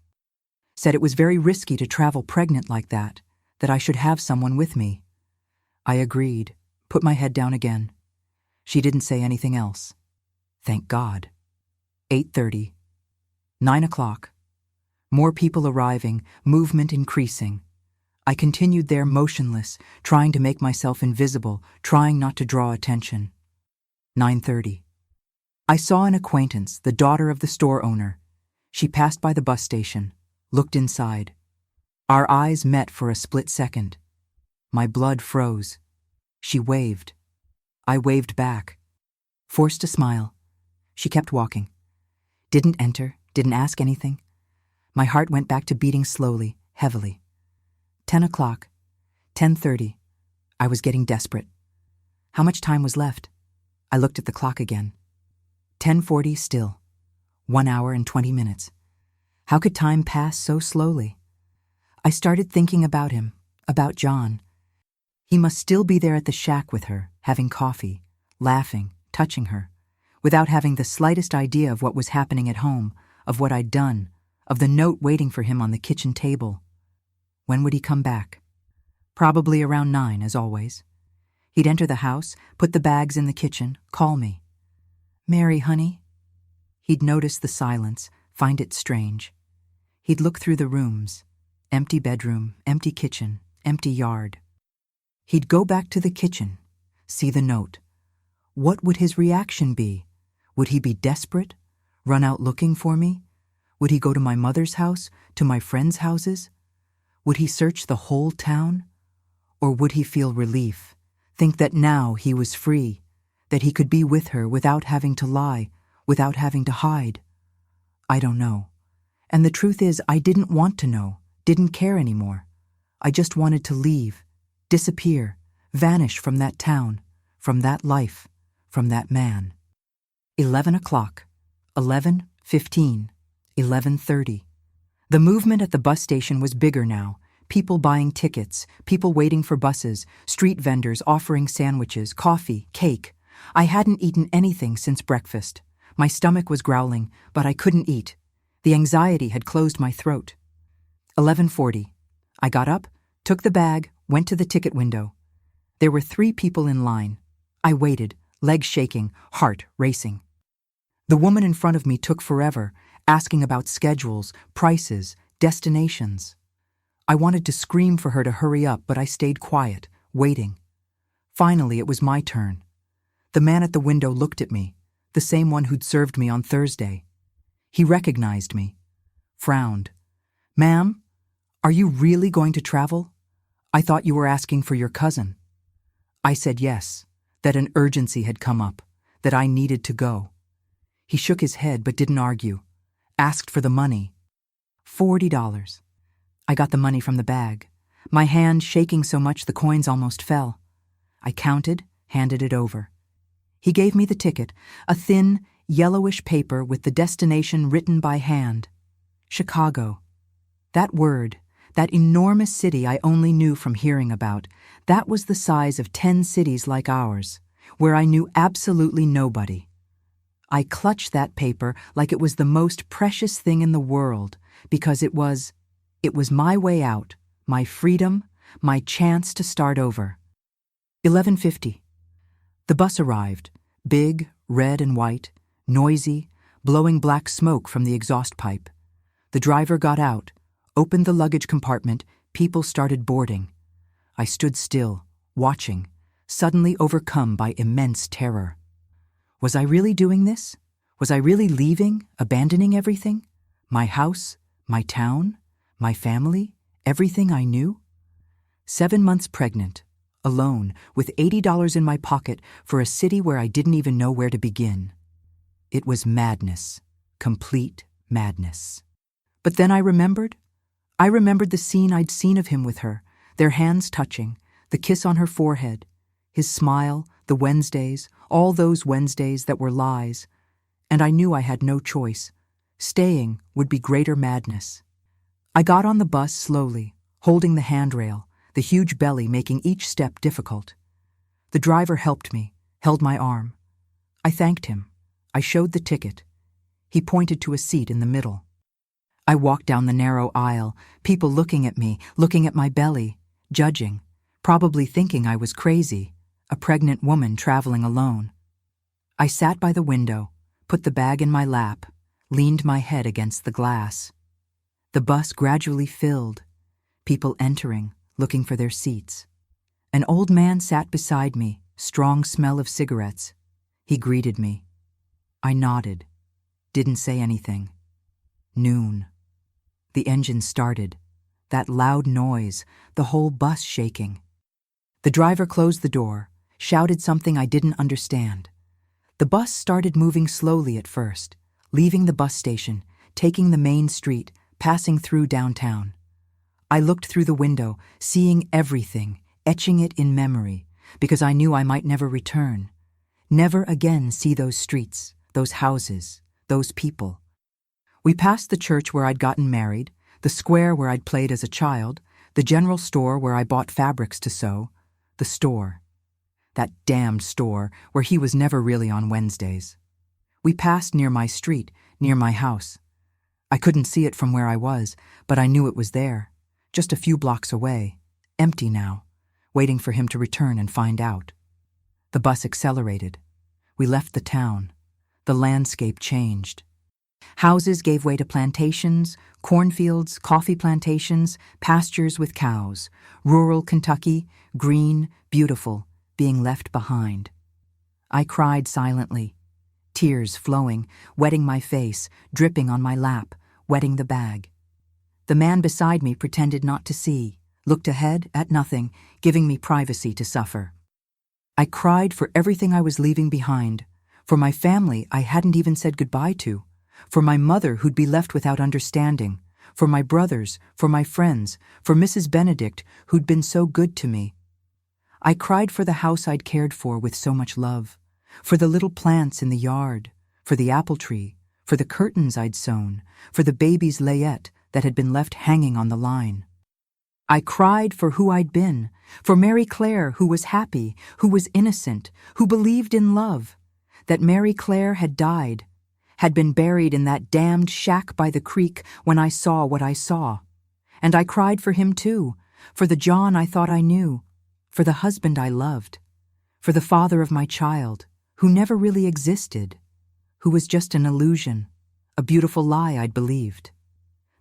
Said it was very risky to travel pregnant like that I should have someone with me. I agreed, put my head down again. She didn't say anything else. Thank God. 8:30. 9 o'clock. More people arriving, movement increasing. I continued there motionless, trying to make myself invisible, trying not to draw attention. 9:30. I saw an acquaintance, the daughter of the store owner. She passed by the bus station, looked inside. Our eyes met for a split second. My blood froze. She waved. I waved back. Forced a smile. She kept walking. Didn't enter, didn't ask anything. My heart went back to beating slowly, heavily. 10 o'clock. 10:30. I was getting desperate. How much time was left? I looked at the clock again. 10:40 still. 1 hour and 20 minutes. How could time pass so slowly? I started thinking about him, about John. He must still be there at the shack with her, having coffee, laughing, touching her, without having the slightest idea of what was happening at home, of what I'd done, of the note waiting for him on the kitchen table. When would he come back? Probably around 9, as always. He'd enter the house, put the bags in the kitchen, call me. "Mary, honey." He'd notice the silence, find it strange. He'd look through the rooms. Empty bedroom, empty kitchen, empty yard. He'd go back to the kitchen, see the note. What would his reaction be? Would he be desperate? Run out looking for me? Would he go to my mother's house, to my friends' houses? Would he search the whole town? Or would he feel relief, think that now he was free, that he could be with her without having to lie, without having to hide? I don't know. And the truth is, I didn't want to know, didn't care anymore. I just wanted to leave, disappear, vanish from that town, from that life, from that man. 11 o'clock. 11:15. 11:30. The movement at the bus station was bigger now. People buying tickets, people waiting for buses, street vendors offering sandwiches, coffee, cake. I hadn't eaten anything since breakfast. My stomach was growling, but I couldn't eat. The anxiety had closed my throat. 11:40. I got up, took the bag, went to the ticket window. There were 3 people in line. I waited, legs shaking, heart racing. The woman in front of me took forever, asking about schedules, prices, destinations. I wanted to scream for her to hurry up, but I stayed quiet, waiting. Finally, it was my turn. The man at the window looked at me, the same one who'd served me on Thursday. He recognized me, frowned. "Ma'am, are you really going to travel? I thought you were asking for your cousin." I said yes, that an urgency had come up, that I needed to go. He shook his head but didn't argue, asked for the money. $40. I got the money from the bag, my hand shaking so much the coins almost fell. I counted, handed it over. He gave me the ticket, a thin, yellowish paper with the destination written by hand. Chicago. That word, that enormous city I only knew from hearing about, that was the size of 10 cities like ours, where I knew absolutely nobody. I clutched that paper like it was the most precious thing in the world, because it was my way out, my freedom, my chance to start over. 11:50. The bus arrived, big, red and white, noisy, blowing black smoke from the exhaust pipe. The driver got out, opened the luggage compartment, people started boarding. I stood still, watching, suddenly overcome by immense terror. Was I really doing this? Was I really leaving, abandoning everything? My house, my town, my family, everything I knew? 7 months pregnant, alone, with $80 in my pocket for a city where I didn't even know where to begin. It was madness, complete madness. But then I remembered the scene I'd seen of him with her, their hands touching, the kiss on her forehead, his smile, the Wednesdays, all those Wednesdays that were lies, and I knew I had no choice. Staying would be greater madness. I got on the bus slowly, holding the handrail, the huge belly making each step difficult. The driver helped me, held my arm. I thanked him. I showed the ticket. He pointed to a seat in the middle. I walked down the narrow aisle, people looking at me, looking at my belly, judging, probably thinking I was crazy, a pregnant woman traveling alone. I sat by the window, put the bag in my lap, leaned my head against the glass. The bus gradually filled, people entering, looking for their seats. An old man sat beside me, strong smell of cigarettes. He greeted me. I nodded, didn't say anything. Noon. The engine started. That loud noise, the whole bus shaking. The driver closed the door, shouted something I didn't understand. The bus started moving slowly at first, leaving the bus station, taking the main street, passing through downtown. I looked through the window, seeing everything, etching it in memory, because I knew I might never return. Never again see those streets, those houses, those people. We passed the church where I'd gotten married, the square where I'd played as a child, the general store where I bought fabrics to sew, the store. That damned store where he was never really on Wednesdays. We passed near my street, near my house. I couldn't see it from where I was, but I knew it was there, just a few blocks away, empty now, waiting for him to return and find out. The bus accelerated. We left the town. The landscape changed. Houses gave way to plantations, cornfields, coffee plantations, pastures with cows, rural Kentucky, green, beautiful, being left behind. I cried silently, tears flowing, wetting my face, dripping on my lap, wetting the bag. The man beside me pretended not to see, looked ahead at nothing, giving me privacy to suffer. I cried for everything I was leaving behind, for my family I hadn't even said goodbye to, for my mother who'd be left without understanding, for my brothers, for my friends, for Mrs. Benedict who'd been so good to me. I cried for the house I'd cared for with so much love, for the little plants in the yard, for the apple tree, for the curtains I'd sewn, for the baby's layette that had been left hanging on the line. I cried for who I'd been, for Mary Claire who was happy, who was innocent, who believed in love, that Mary Claire had died, had been buried in that damned shack by the creek when I saw what I saw. And I cried for him too, for the John I thought I knew, for the husband I loved, for the father of my child, who never really existed, who was just an illusion, a beautiful lie I'd believed.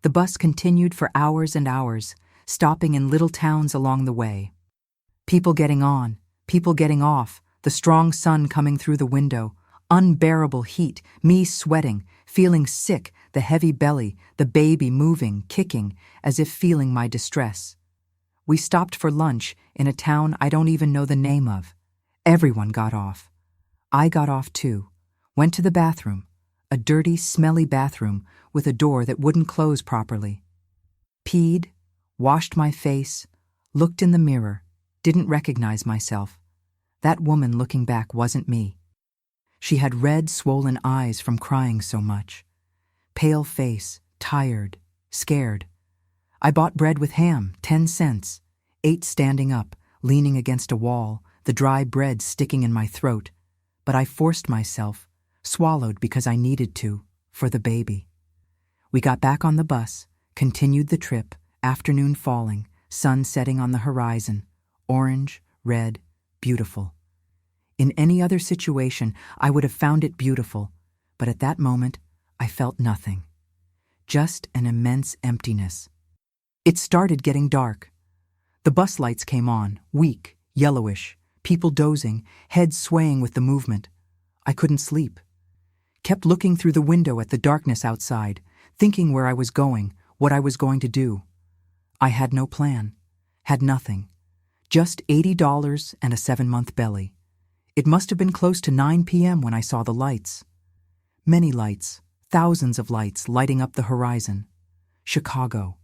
The bus continued for hours and hours, stopping in little towns along the way. People getting on, people getting off, the strong sun coming through the window, unbearable heat, me sweating, feeling sick, the heavy belly, the baby moving, kicking, as if feeling my distress. We stopped for lunch in a town I don't even know the name of. Everyone got off. I got off too, went to the bathroom, a dirty, smelly bathroom with a door that wouldn't close properly. Peed, washed my face, looked in the mirror, didn't recognize myself. That woman looking back wasn't me. She had red, swollen eyes from crying so much. Pale face, tired, scared. I bought bread with ham, 10 cents, ate standing up, leaning against a wall, the dry bread sticking in my throat. But I forced myself, swallowed because I needed to, for the baby. We got back on the bus, continued the trip, afternoon falling, sun setting on the horizon, orange, red, beautiful. In any other situation, I would have found it beautiful, but at that moment, I felt nothing. Just an immense emptiness. It started getting dark. The bus lights came on, weak, yellowish, people dozing, heads swaying with the movement. I couldn't sleep. Kept looking through the window at the darkness outside, thinking where I was going, what I was going to do. I had no plan, had nothing. Just $80 and a 7-month belly. It must have been close to 9 p.m. when I saw the lights. Many lights, thousands of lights lighting up the horizon. Chicago,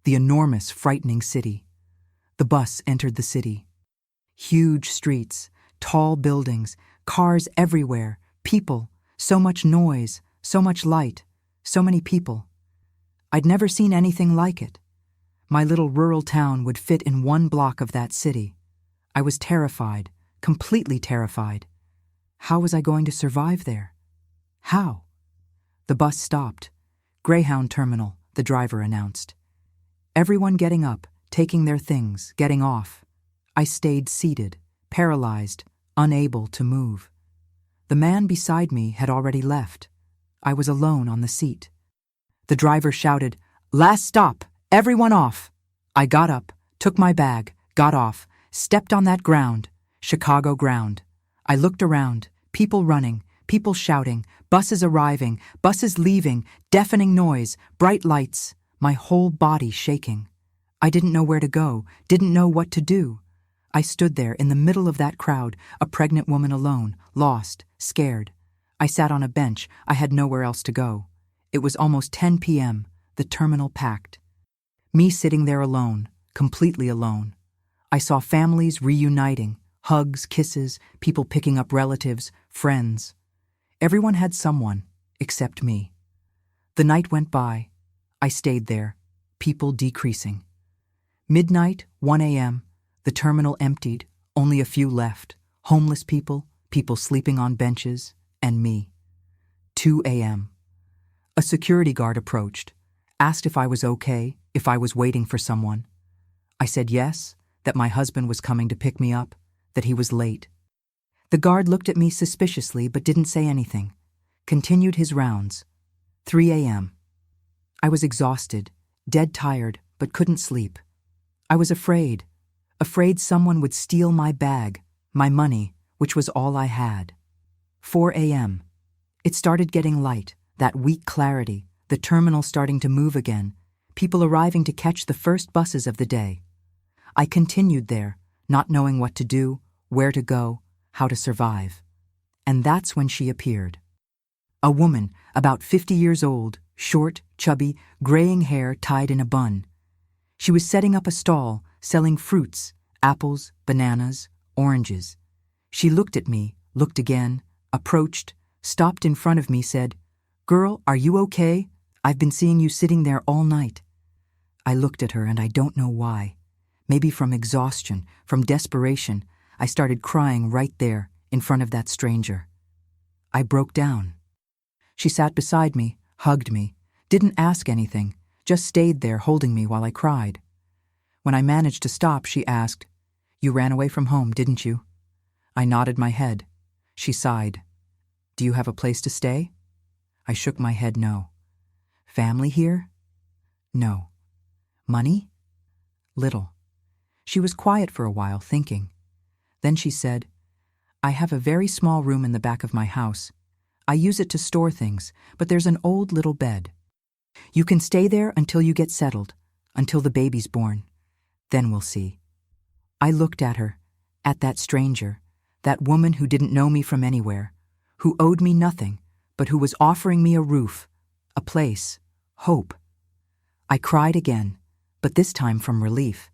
the enormous, frightening city. The bus entered the city. Huge streets, tall buildings, cars everywhere, people, so much noise, so much light, so many people. I'd never seen anything like it. My little rural town would fit in one block of that city. I was terrified, completely terrified. How was I going to survive there? How? The bus stopped. Greyhound Terminal, the driver announced. Everyone getting up, taking their things, getting off. I stayed seated, paralyzed, unable to move. The man beside me had already left. I was alone on the seat. The driver shouted, "Last stop! Everyone off!" I got up, took my bag, got off, stepped on that ground, Chicago ground. I looked around, people running, people shouting, buses arriving, buses leaving, deafening noise, bright lights, my whole body shaking. I didn't know where to go, didn't know what to do. I stood there in the middle of that crowd, a pregnant woman alone, lost, scared. I sat on a bench, I had nowhere else to go. It was almost 10 p.m., the terminal packed. Me sitting there alone, completely alone. I saw families reuniting, hugs, kisses, people picking up relatives, friends. Everyone had someone, except me. The night went by. I stayed there, people decreasing. Midnight, 1 a.m., the terminal emptied, only a few left. Homeless people, people sleeping on benches, and me. 2 a.m. A security guard approached, asked if I was okay, if I was waiting for someone. I said yes, that my husband was coming to pick me up, that he was late. The guard looked at me suspiciously but didn't say anything. Continued his rounds. 3 a.m. I was exhausted, dead tired, but couldn't sleep. I was afraid someone would steal my bag, my money, which was all I had. 4 a.m. It started getting light, that weak clarity, the terminal starting to move again, people arriving to catch the first buses of the day. I continued there, not knowing what to do, where to go, how to survive. And that's when she appeared. A woman, about 50 years old, short, chubby, graying hair tied in a bun. She was setting up a stall, selling fruits, apples, bananas, oranges. She looked at me, looked again, approached, stopped in front of me, said, "Girl, are you okay? I've been seeing you sitting there all night." I looked at her and I don't know why. Maybe from exhaustion, from desperation, I started crying right there, in front of that stranger. I broke down. She sat beside me, hugged me, didn't ask anything, just stayed there holding me while I cried. When I managed to stop, she asked, "You ran away from home, didn't you?" I nodded my head. She sighed. "Do you have a place to stay?" I shook my head no. "Family here?" "No." "Money?" "Little." She was quiet for a while, thinking. Then she said, "I have a very small room in the back of my house. I use it to store things, but there's an old little bed. You can stay there until you get settled, until the baby's born. Then we'll see." I looked at her, at that stranger, that woman who didn't know me from anywhere, who owed me nothing, but who was offering me a roof, a place, hope. I cried again, but this time from relief.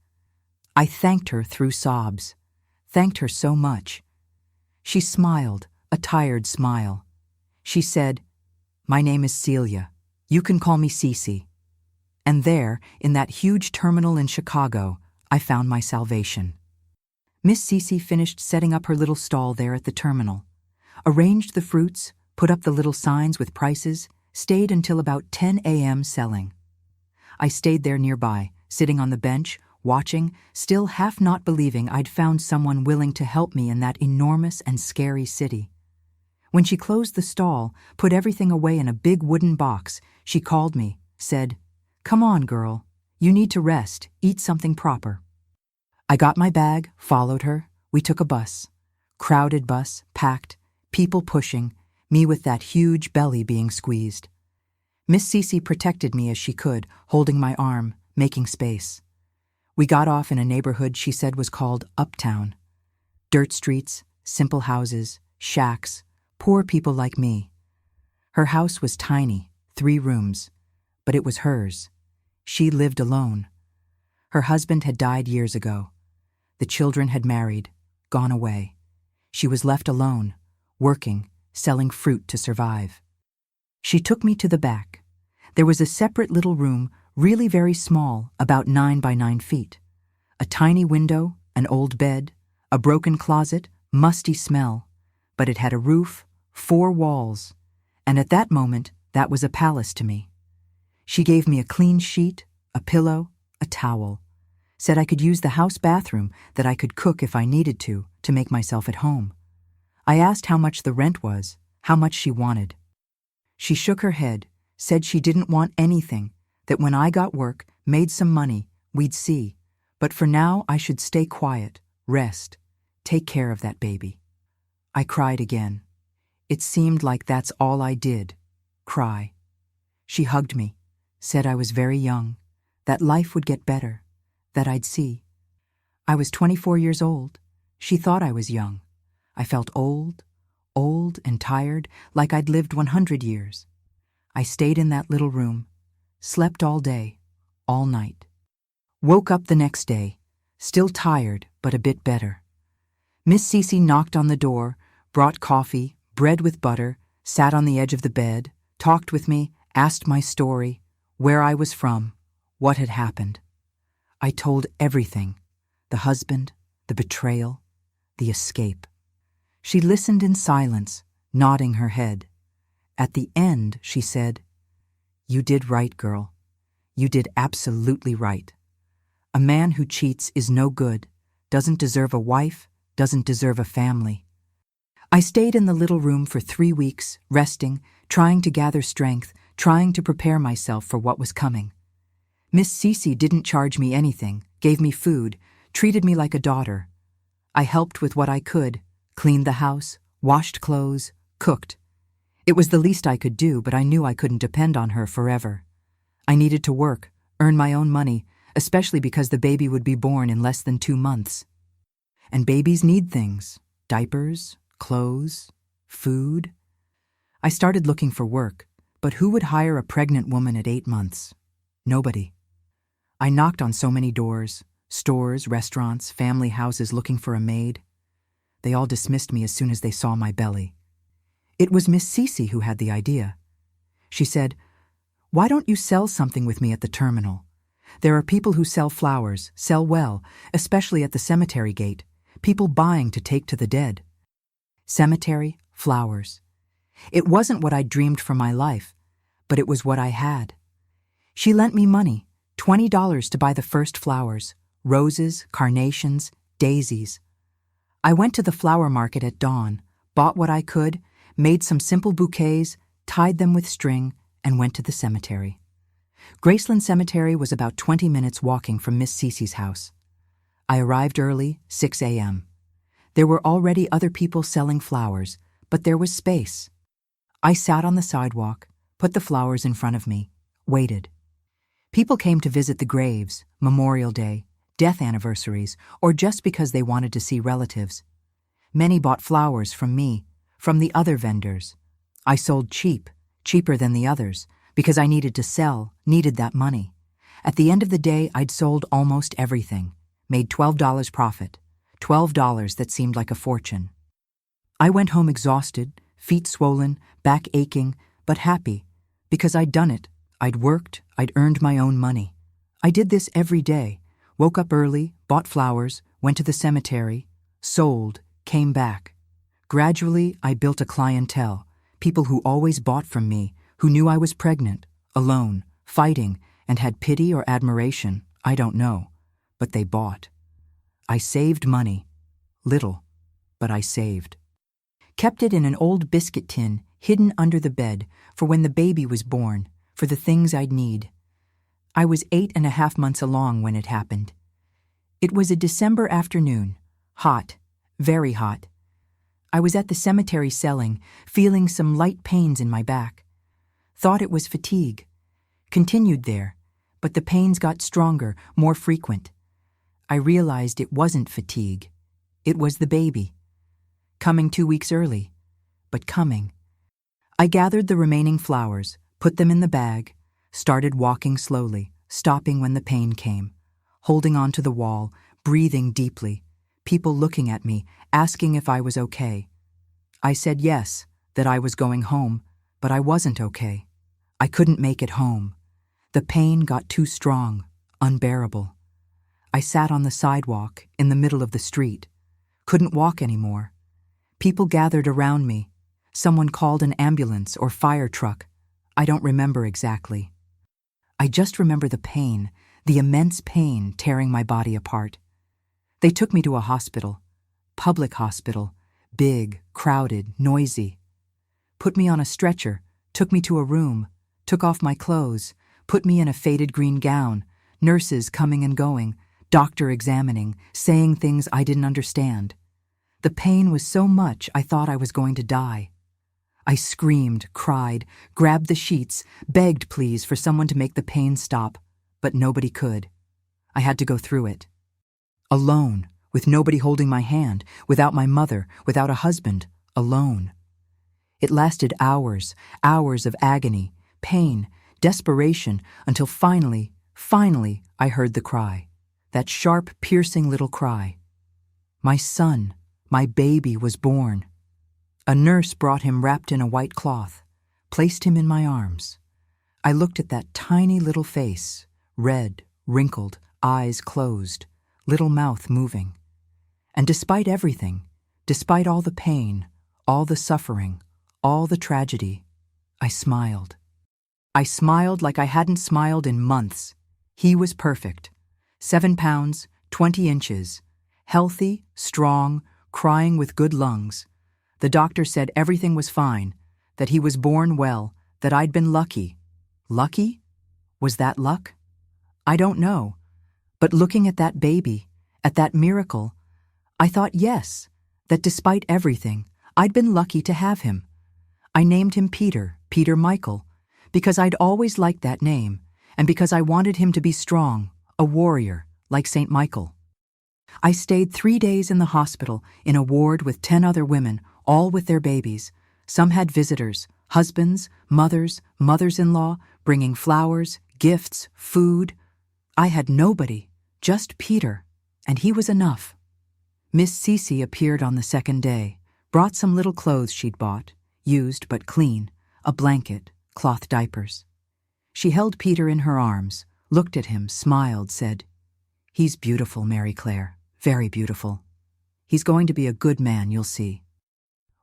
I thanked her through sobs, thanked her so much. She smiled, a tired smile. She said, "My name is Celia. You can call me Cece." And there, in that huge terminal in Chicago, I found my salvation. Miss Cece finished setting up her little stall there at the terminal, arranged the fruits, put up the little signs with prices, stayed until about 10 a.m. selling. I stayed there nearby, sitting on the bench, watching, still half not believing I'd found someone willing to help me in that enormous and scary city. When she closed the stall, put everything away in a big wooden box, she called me, said, "Come on, girl. You need to rest, eat something proper." I got my bag, followed her. We took a bus. Crowded bus, packed, people pushing, me with that huge belly being squeezed. Miss Cece protected me as she could, holding my arm, making space. We got off in a neighborhood she said was called Uptown. Dirt streets, simple houses, shacks, poor people like me. Her house was tiny, 3 rooms, but it was hers. She lived alone. Her husband had died years ago. The children had married, gone away. She was left alone, working, selling fruit to survive. She took me to the back. There was a separate little room, really very small, about 9 by 9 feet. A tiny window, an old bed, a broken closet, musty smell, but it had a roof, 4 walls, and at that moment, that was a palace to me. She gave me a clean sheet, a pillow, a towel, said I could use the house bathroom, that I could cook if I needed to make myself at home. I asked how much the rent was, how much she wanted. She shook her head, said she didn't want anything, that when I got work, made some money, we'd see. But for now, I should stay quiet, rest, take care of that baby. I cried again. It seemed like that's all I did, cry. She hugged me, said I was very young, that life would get better, that I'd see. I was 24 years old. She thought I was young. I felt old and tired, like I'd lived 100 years. I stayed in that little room, slept all day, all night. Woke up the next day, still tired, but a bit better. Miss Cece knocked on the door, brought coffee, bread with butter, sat on the edge of the bed, talked with me, asked my story, where I was from, what had happened. I told everything, the husband, the betrayal, the escape. She listened in silence, nodding her head. At the end, she said, "You did right, girl. You did absolutely right. A man who cheats is no good, doesn't deserve a wife, doesn't deserve a family." I stayed in the little room for 3 weeks, resting, trying to gather strength, trying to prepare myself for what was coming. Miss Cece didn't charge me anything, gave me food, treated me like a daughter. I helped with what I could, cleaned the house, washed clothes, cooked. It was the least I could do, but I knew I couldn't depend on her forever. I needed to work, earn my own money, especially because the baby would be born in less than 2 months. And babies need things, diapers, clothes, food. I started looking for work, but who would hire a pregnant woman at 8 months? Nobody. I knocked on so many doors, stores, restaurants, family houses looking for a maid. They all dismissed me as soon as they saw my belly. It was Miss Cece who had the idea. She said, "Why don't you sell something with me at the terminal? There are people who sell flowers, sell well, especially at the cemetery gate, people buying to take to the dead." Cemetery, flowers. It wasn't what I'd dreamed for my life, but it was what I had. She lent me money, $20 to buy the first flowers, roses, carnations, daisies. I went to the flower market at dawn, bought what I could, made some simple bouquets, tied them with string, and went to the cemetery. Graceland Cemetery was about 20 minutes walking from Miss Cece's house. I arrived early, 6 a.m. There were already other people selling flowers, but there was space. I sat on the sidewalk, put the flowers in front of me, waited. People came to visit the graves, Memorial Day, death anniversaries, or just because they wanted to see relatives. Many bought flowers from me, from the other vendors. I sold cheap, cheaper than the others, because I needed to sell, needed that money. At the end of the day, I'd sold almost everything, made $12 profit, $12 that seemed like a fortune. I went home exhausted, feet swollen, back aching, but happy, because I'd done it. I'd worked, I'd earned my own money. I did this every day, woke up early, bought flowers, went to the cemetery, sold, came back. Gradually, I built a clientele, people who always bought from me, who knew I was pregnant, alone, fighting, and had pity or admiration, I don't know, but they bought. I saved money. Little, but I saved. Kept it in an old biscuit tin, hidden under the bed, for when the baby was born, for the things I'd need. I was 8.5 months along when it happened. It was a December afternoon, hot, very hot. I was at the cemetery selling, feeling some light pains in my back. Thought it was fatigue. Continued there, but the pains got stronger, more frequent. I realized it wasn't fatigue. It was the baby. Coming 2 weeks early, but coming. I gathered the remaining flowers, put them in the bag, started walking slowly, stopping when the pain came, holding on to the wall, breathing deeply, people looking at me, asking if I was okay. I said yes, that I was going home, but I wasn't okay. I couldn't make it home. The pain got too strong, unbearable. I sat on the sidewalk, in the middle of the street. Couldn't walk anymore. People gathered around me. Someone called an ambulance or fire truck. I don't remember exactly. I just remember the pain, the immense pain tearing my body apart. They took me to a hospital, public hospital, big, crowded, noisy. Put me on a stretcher, took me to a room, took off my clothes, put me in a faded green gown, nurses coming and going, doctor examining, saying things I didn't understand. The pain was so much I thought I was going to die. I screamed, cried, grabbed the sheets, begged please for someone to make the pain stop, but nobody could. I had to go through it. Alone, with nobody holding my hand, without my mother, without a husband, alone. It lasted hours, hours of agony, pain, desperation, until finally, I heard the cry. That sharp, piercing little cry. My son, my baby was born. A nurse brought him wrapped in a white cloth, placed him in my arms. I looked at that tiny little face, red, wrinkled, eyes closed, little mouth moving. And despite everything, despite all the pain, all the suffering, all the tragedy, I smiled. I smiled like I hadn't smiled in months. He was perfect. 7 pounds, 20 inches, healthy, strong, crying with good lungs. The doctor said everything was fine, that he was born well, that I'd been lucky. Lucky? Was that luck? I don't know. But looking at that baby, at that miracle, I thought yes, that despite everything, I'd been lucky to have him. I named him Peter Michael, because I'd always liked that name, and because I wanted him to be strong, a warrior, like St. Michael. I stayed 3 days in the hospital in a ward with 10 other women, all with their babies. Some had visitors, husbands, mothers-in-law, bringing flowers, gifts, food. I had nobody, just Peter, and he was enough. Miss Cece appeared on the second day, brought some little clothes she'd bought, used but clean, a blanket, cloth diapers. She held Peter in her arms, looked at him, smiled, said, "He's beautiful, Mary Claire, very beautiful. He's going to be a good man, you'll see."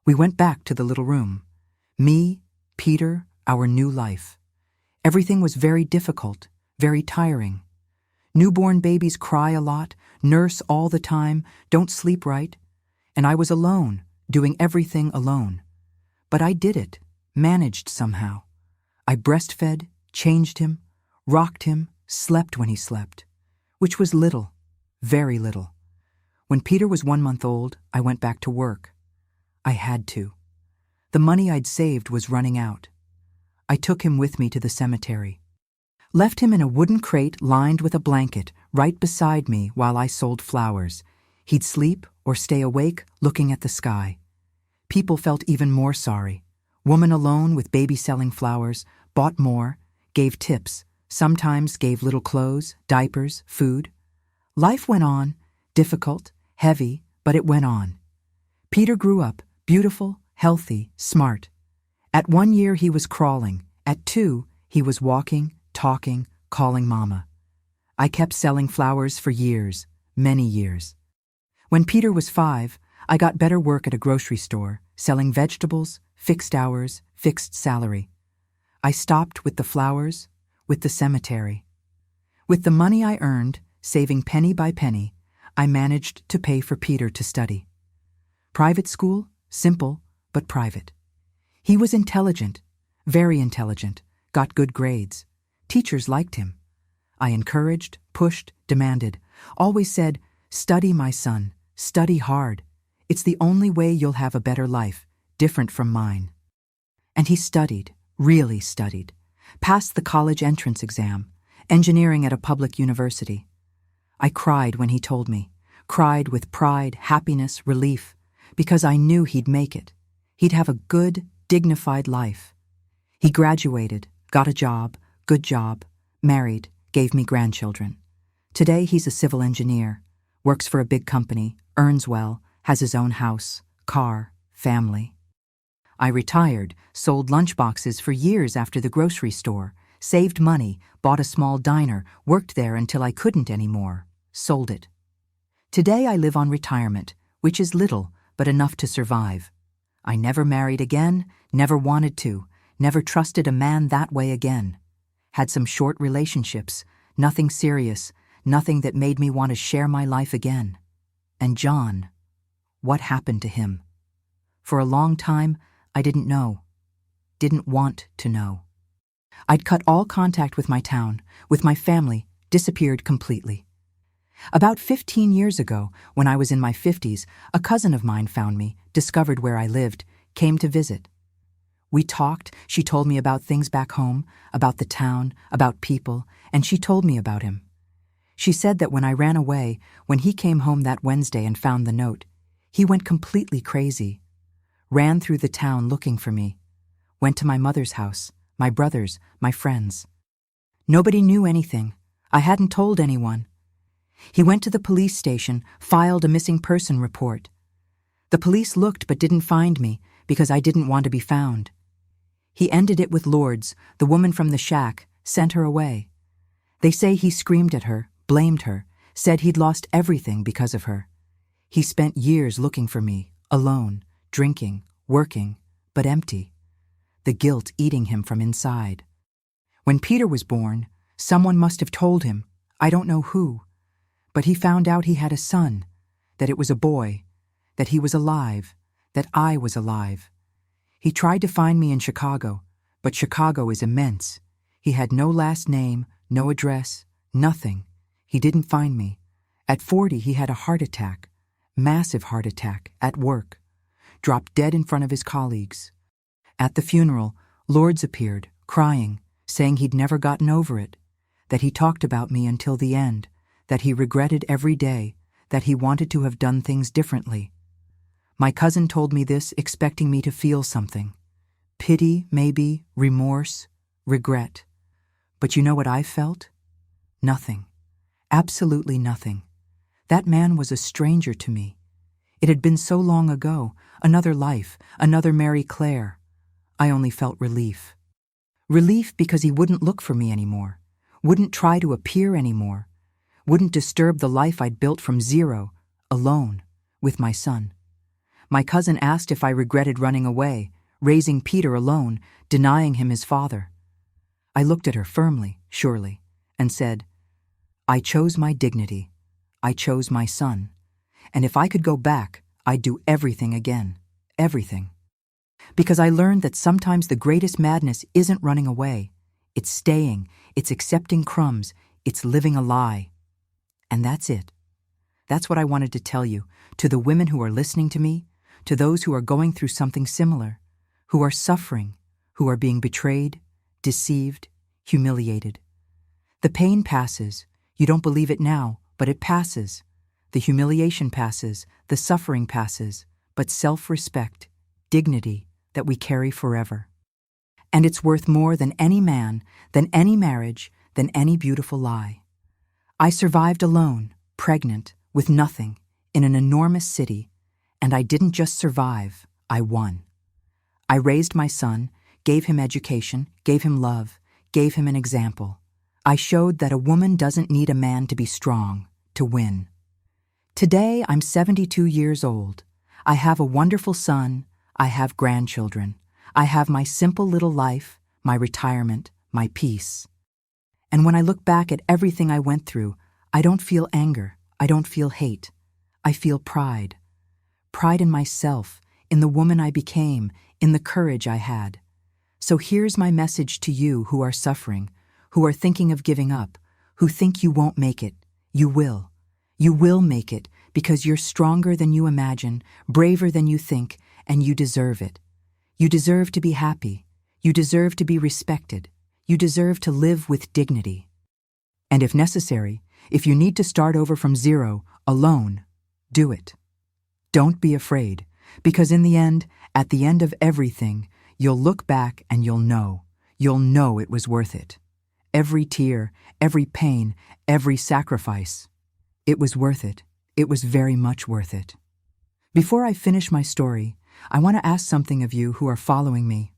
We went back to the little room. Me, Peter, our new life. Everything was very difficult, very tiring. Newborn babies cry a lot, nurse all the time, don't sleep right. And I was alone, doing everything alone. But I did it, managed somehow. I breastfed, changed him, rocked him, slept when he slept, which was little, very little. When Peter was 1 month old, I went back to work. I had to. The money I'd saved was running out. I took him with me to the cemetery. Left him in a wooden crate lined with a blanket right beside me while I sold flowers. He'd sleep or stay awake looking at the sky. People felt even more sorry. Woman alone with baby selling flowers, bought more, gave tips, sometimes gave little clothes, diapers, food. Life went on, difficult, heavy, but it went on. Peter grew up, beautiful, healthy, smart. At 1 year he was crawling. At 2, he was walking, talking, calling mama. I kept selling flowers for years, many years. When Peter was 5, I got better work at a grocery store, selling vegetables, fixed hours, fixed salary. I stopped with the flowers, with the cemetery. With the money I earned, saving penny by penny, I managed to pay for Peter to study. Private school, simple, but private. He was intelligent, very intelligent, got good grades. Teachers liked him. I encouraged, pushed, demanded, always said, "Study, my son, study hard. It's the only way you'll have a better life, different from mine." And he studied, really studied, passed the college entrance exam, engineering at a public university. I cried when he told me, cried with pride, happiness, relief, because I knew he'd make it. He'd have a good, dignified life. He graduated, got a job, good job, married, gave me grandchildren. Today he's a civil engineer, works for a big company, earns well, has his own house, car, family. I retired, sold lunchboxes for years after the grocery store, saved money, bought a small diner, worked there until I couldn't anymore, sold it. Today I live on retirement, which is little, but enough to survive. I never married again, never wanted to, never trusted a man that way again. Had some short relationships, nothing serious, nothing that made me want to share my life again. And John, what happened to him? For a long time, I didn't know. didn't want to know. I'd cut all contact with my town, with my family, disappeared completely. About 15 years ago, when I was in my 50s, a cousin of mine found me, discovered where I lived, came to visit. We talked, she told me about things back home, about the town, about people, and she told me about him. She said that when I ran away, when he came home that Wednesday and found the note, he went completely crazy. Ran through the town looking for me. Went to my mother's house, my brothers, my friends. Nobody knew anything. I hadn't told anyone. He went to the police station, filed a missing person report. The police looked but didn't find me because I didn't want to be found. He ended it with Lourdes, the woman from the shack, sent her away. They say he screamed at her, blamed her, said he'd lost everything because of her. He spent years looking for me, alone, drinking, working, but empty. The guilt eating him from inside. When Peter was born, someone must have told him, I don't know who, but he found out he had a son, that it was a boy, that he was alive, that I was alive. He tried to find me in Chicago, but Chicago is immense. He had no last name, no address, nothing. He didn't find me. At 40, he had a heart attack, massive heart attack, at work. Dropped dead in front of his colleagues. At the funeral, Lourdes appeared, crying, saying he'd never gotten over it, that he talked about me until the end, that he regretted every day, that he wanted to have done things differently. My cousin told me this expecting me to feel something. Pity, maybe, remorse, regret. But you know what I felt? Nothing. Absolutely nothing. That man was a stranger to me. It had been so long ago, another life, another Mary Claire. I only felt relief. Relief because he wouldn't look for me anymore, wouldn't try to appear anymore, wouldn't disturb the life I'd built from zero, alone, with my son. My cousin asked if I regretted running away, raising Peter alone, denying him his father. I looked at her firmly, surely, and said, I chose my dignity. I chose my son. And if I could go back, I'd do everything again. Everything. Because I learned that sometimes the greatest madness isn't running away. It's staying, it's accepting crumbs, it's living a lie. And that's it. That's what I wanted to tell you, to the women who are listening to me, to those who are going through something similar, who are suffering, who are being betrayed, deceived, humiliated. The pain passes. You don't believe it now, but it passes. The humiliation passes, the suffering passes, but self-respect, dignity that we carry forever. And it's worth more than any man, than any marriage, than any beautiful lie. I survived alone, pregnant, with nothing, in an enormous city, and I didn't just survive, I won. I raised my son, gave him education, gave him love, gave him an example. I showed that a woman doesn't need a man to be strong, to win. Today, I'm 72 years old. I have a wonderful son. I have grandchildren. I have my simple little life, my retirement, my peace. And when I look back at everything I went through, I don't feel anger. I don't feel hate. I feel pride. Pride in myself, in the woman I became, in the courage I had. So here's my message to you who are suffering, who are thinking of giving up, who think you won't make it. You will. You will make it because you're stronger than you imagine, braver than you think, and you deserve it. You deserve to be happy. You deserve to be respected. You deserve to live with dignity. And if necessary, if you need to start over from zero, alone, do it. Don't be afraid, because in the end, at the end of everything, you'll look back and you'll know it was worth it. Every tear, every pain, every sacrifice. It was worth it. It was very much worth it. Before I finish my story, I want to ask something of you who are following me.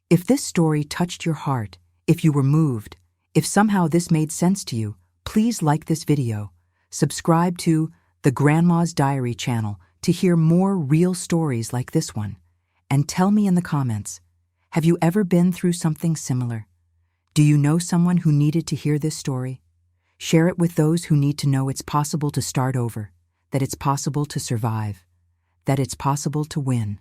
If this story touched your heart, if you were moved, if somehow this made sense to you, please like this video, subscribe to the Grandma's Diary channel to hear more real stories like this one, and tell me in the comments, have you ever been through something similar? Do you know someone who needed to hear this story? Share it with those who need to know it's possible to start over, that it's possible to survive, that it's possible to win.